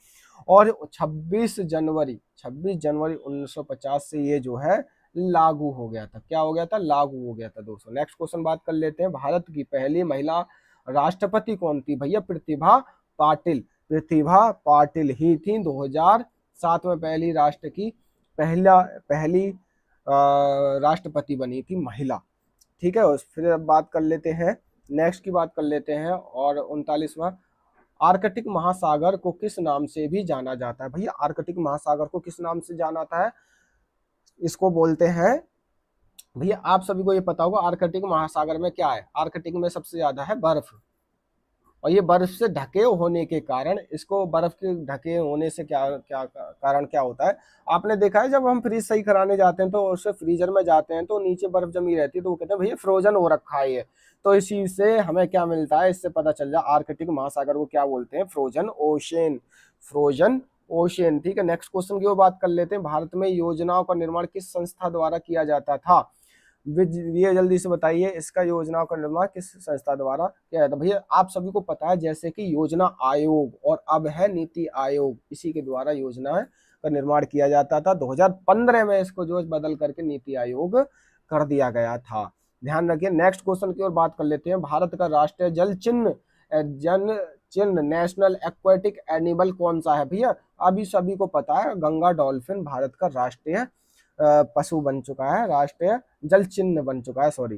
और 26 जनवरी 1950 से ये जो है लागू हो गया था। क्या हो गया था? लागू हो गया था दोस्तों। नेक्स्ट क्वेश्चन बात कर लेते हैं, भारत की पहली महिला राष्ट्रपति कौन थी? भैया प्रतिभा पाटिल ही थी। 2007 में पहली पहली राष्ट्रपति बनी थी महिला। ठीक है, फिर अब बात कर लेते हैं, नेक्स्ट की बात कर लेते हैं, और 39वां, आर्कटिक महासागर को किस नाम से भी जाना जाता है? भैया आर्कटिक महासागर को किस नाम से जाना जाता है? इसको बोलते हैं, भैया आप सभी को ये पता होगा, आर्कटिक महासागर में क्या है? आर्कटिक में सबसे ज्यादा है बर्फ, और ये बर्फ से ढके होने के कारण, इसको बर्फ के ढके होने से क्या क्या कारण क्या होता है? आपने देखा है जब हम फ्रीज सही कराने जाते हैं तो उससे फ्रीजर में जाते हैं तो नीचे बर्फ जमी रहती है, तो वो कहते हैं भैया फ्रोजन हो रखा है ये। तो इसी से हमें क्या मिलता है? इससे पता चल जाए आर्कटिक महासागर को क्या बोलते हैं? Frozen ocean. ठीक है, नेक्स्ट क्वेश्चन की वो बात कर लेते हैं, भारत में योजनाओं का निर्माण किस संस्था द्वारा किया जाता था? ये जल्दी से बताइए, इसका योजनाओं का निर्माण किस संस्था द्वारा किया जाता है? भैया आप सभी को पता है, जैसे कि योजना आयोग और अब है नीति आयोग, इसी के द्वारा योजना का निर्माण किया जाता था। 2015 में इसको जो बदल करके नीति आयोग कर दिया गया था। ध्यान रखिए। नेक्स्ट क्वेश्चन की ओर बात कर लेते हैं, भारत का राष्ट्रीय जल चिन्ह नेशनल एक्वेटिक एनिमल कौन सा है? भैया अभी सभी को पता है, गंगा डॉल्फिन भारत का राष्ट्रीय पशु बन चुका है, राष्ट्रीय जल चिन्ह बन चुका है, सॉरी,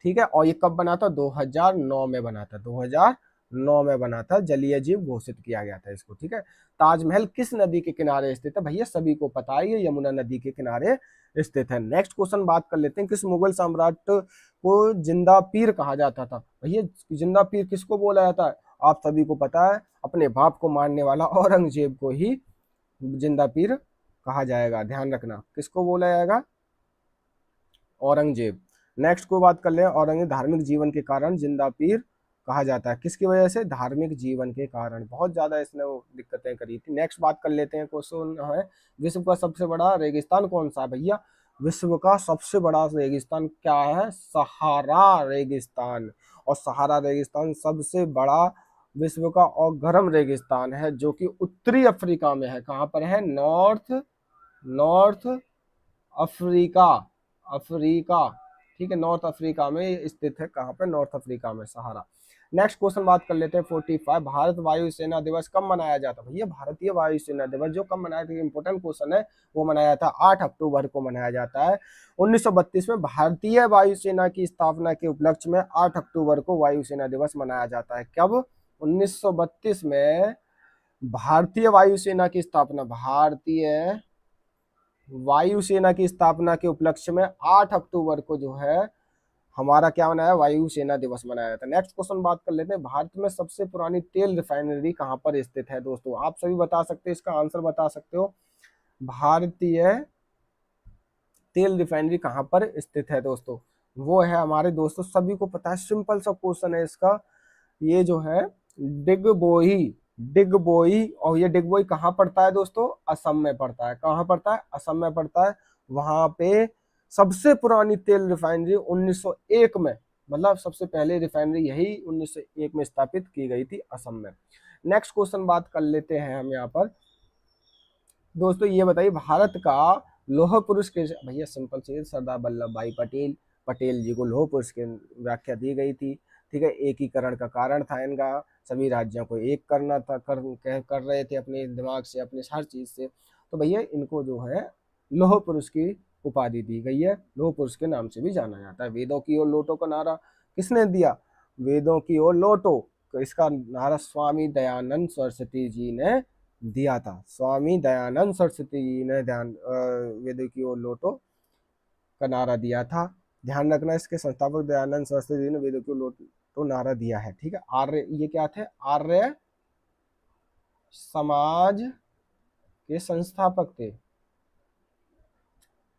ठीक है। और ये कब बना था? 2009 में बना था, 2009 में बना था, जलीय जीव घोषित किया गया था इसको, ठीक है। ताजमहल किस नदी के किनारे स्थित है? भैया सभी को पता है, ये यमुना नदी के किनारे स्थित है। नेक्स्ट क्वेश्चन बात कर लेते हैं, किस मुगल सम्राट को जिंदा पीर कहा जाता था? भैया जिंदा पीर किसको बोला जाता है? आप सभी को पता है, अपने बाप को मारने वाला औरंगजेब को ही जिंदा पीर कहा जाएगा, ध्यान रखना, किसको बोला जाएगा? औरंगजेब। नेक्स्ट को बात कर ले, औरंगजेब धार्मिक जीवन के कारण जिंदा पीर कहा जाता है, किसकी वजह से? धार्मिक जीवन के कारण, बहुत ज्यादा इसने वो दिक्कतें करी थी। नेक्स्ट बात कर लेते हैं, क्वेश्चन है, विश्व का सबसे बड़ा रेगिस्तान कौन सा है? भैया विश्व का सबसे बड़ा रेगिस्तान क्या है? सहारा रेगिस्तान। और सहारा रेगिस्तान सबसे बड़ा विश्व का और गर्म रेगिस्तान है, जो कि उत्तरी अफ्रीका में है। कहाँ पर है? नॉर्थ अफ्रीका, अफ्रीका, ठीक है, नॉर्थ अफ्रीका में स्थित है। कहाँ पे? नॉर्थ अफ्रीका में, सहारा। नेक्स्ट क्वेश्चन बात कर लेते हैं 45, भारत वायुसेना दिवस कब मनाया जाता है? भैया भारतीय वायुसेना दिवस जो कब मनाया था, इंपोर्टेंट क्वेश्चन है, वो मनाया था 8 अक्टूबर को मनाया जाता है। 1932 में भारतीय वायुसेना की स्थापना के उपलक्ष्य में 8 अक्टूबर को वायुसेना दिवस मनाया जाता है। कब? 1932 में भारतीय वायुसेना की स्थापना, भारतीय वायुसेना की स्थापना के उपलक्ष्य में 8 अक्टूबर को जो है हमारा क्या मनाया? वायुसेना दिवस मनाया जाता है। नेक्स्ट क्वेश्चन बात कर लेते हैं, भारत में सबसे पुरानी तेल रिफाइनरी कहां पर स्थित है? दोस्तों आप सभी बता सकते हो, इसका आंसर बता सकते हो, भारतीय तेल रिफाइनरी कहां पर स्थित है? दोस्तों वो है हमारे, दोस्तों सभी को पता है, सिंपल सा क्वेश्चन है इसका, ये जो है डिगबोई, डिगबोई। और ये डिगबोई कहाँ पड़ता है दोस्तों? असम में पड़ता है। कहाँ पड़ता है? असम में पड़ता है। वहां पे सबसे पुरानी तेल रिफाइनरी 1901 में, मतलब सबसे पहले रिफाइनरी यही 1901 में स्थापित की गई थी, असम में। नेक्स्ट क्वेश्चन बात कर लेते हैं हम यहाँ पर, दोस्तों ये बताइए, भारत का लौह पुरुष के, भैया सिंपल सी, सरदार वल्लभ भाई पटेल, पटेल जी को लौह पुरुष की व्याख्या दी गई थी, ठीक है। एकीकरण का कारण था इनका, सभी राज्यों को एक करना था, कर रहे थे अपने दिमाग से, अपने हर चीज से, तो भैया इनको जो है लौह पुरुष की उपाधि दी गई है, लौह पुरुष के नाम से भी जाना जाता है। वेदों की ओर लौटो का नारा किसने दिया? वेदों की ओर लौटो, तो इसका नारा स्वामी दयानंद सरस्वती जी ने दिया था, स्वामी दयानंद सरस्वती जी ने वेदों की ओर लौटो का नारा दिया था। ध्यान रखना, इसके संस्थापक दयानंद सरस्वती जी ने वेदों की ओर लौटो नारा दिया है, ठीक है। आर्य, ये क्या थे? आर्य समाज के संस्थापक थे,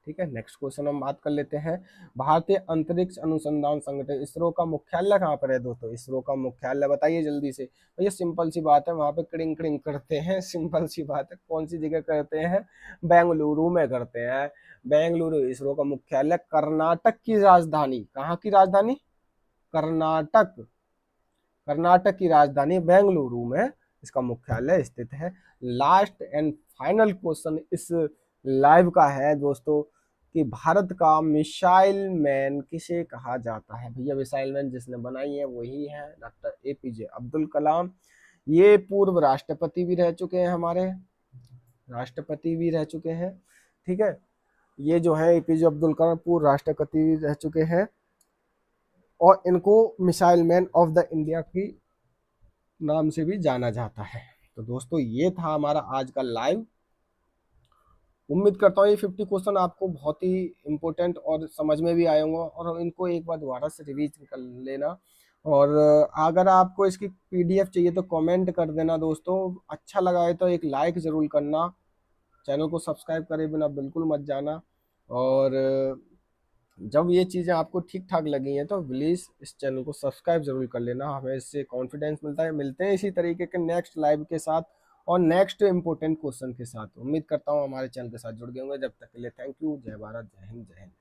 ठीक है। नेक्स्ट क्वेश्चन हम बात कर लेते हैं, भारतीय अंतरिक्ष अनुसंधान संगठन इसरो का मुख्यालय कहाँ पर है? दोस्तों इसरो का मुख्यालय बताइए जल्दी से। तो ये सिंपल सी बात है, वहां पे क्रिंग क्रिंग करते हैं, सिंपल सी बात है, कौन सी जगह करते हैं? बेंगलुरु में करते हैं, बेंगलुरु। इसरो का मुख्यालय कर्नाटक की राजधानी, कहाँ की राजधानी? कर्नाटक, कर्नाटक की राजधानी बेंगलुरु में इसका मुख्यालय स्थित है। लास्ट एंड फाइनल क्वेश्चन इस लाइव का है दोस्तों, कि भारत का मिसाइल मैन किसे कहा जाता है? भैया मिसाइल मैन जिसने बनाई है वही है डॉक्टर APJ अब्दुल कलाम। ये पूर्व राष्ट्रपति भी रह चुके हैं, हमारे राष्ट्रपति भी रह चुके हैं, ठीक है। ये जो है APJ अब्दुल कलाम पूर्व राष्ट्रपति भी रह चुके हैं, और इनको missile man of the India की नाम से भी जाना जाता है। तो दोस्तों ये था हमारा आज का लाइव। उम्मीद करता हूँ ये 50 क्वेश्चन आपको बहुत ही इंपॉर्टेंट और समझ में भी आए होंगे, और इनको एक बार दोबारा से रिवीज कर लेना। और अगर आपको इसकी PDF चाहिए तो कमेंट कर देना दोस्तों। अच्छा लगा है तो एक लाइक ज़रूर करना, चैनल को सब्सक्राइब करे बिना बिल्कुल मत जाना। और जब ये चीज़ें आपको ठीक ठाक लगी हैं तो प्लीज़ इस चैनल को सब्सक्राइब जरूर कर लेना, हमें इससे कॉन्फिडेंस मिलता है। मिलते हैं इसी तरीके के नेक्स्ट लाइव के साथ और नेक्स्ट इंपॉर्टेंट क्वेश्चन के साथ। उम्मीद करता हूँ हमारे चैनल के साथ जुड़ गए होंगे। जब तक के लिए थैंक यू, जय भारत, जय हिंद, जय हिंद।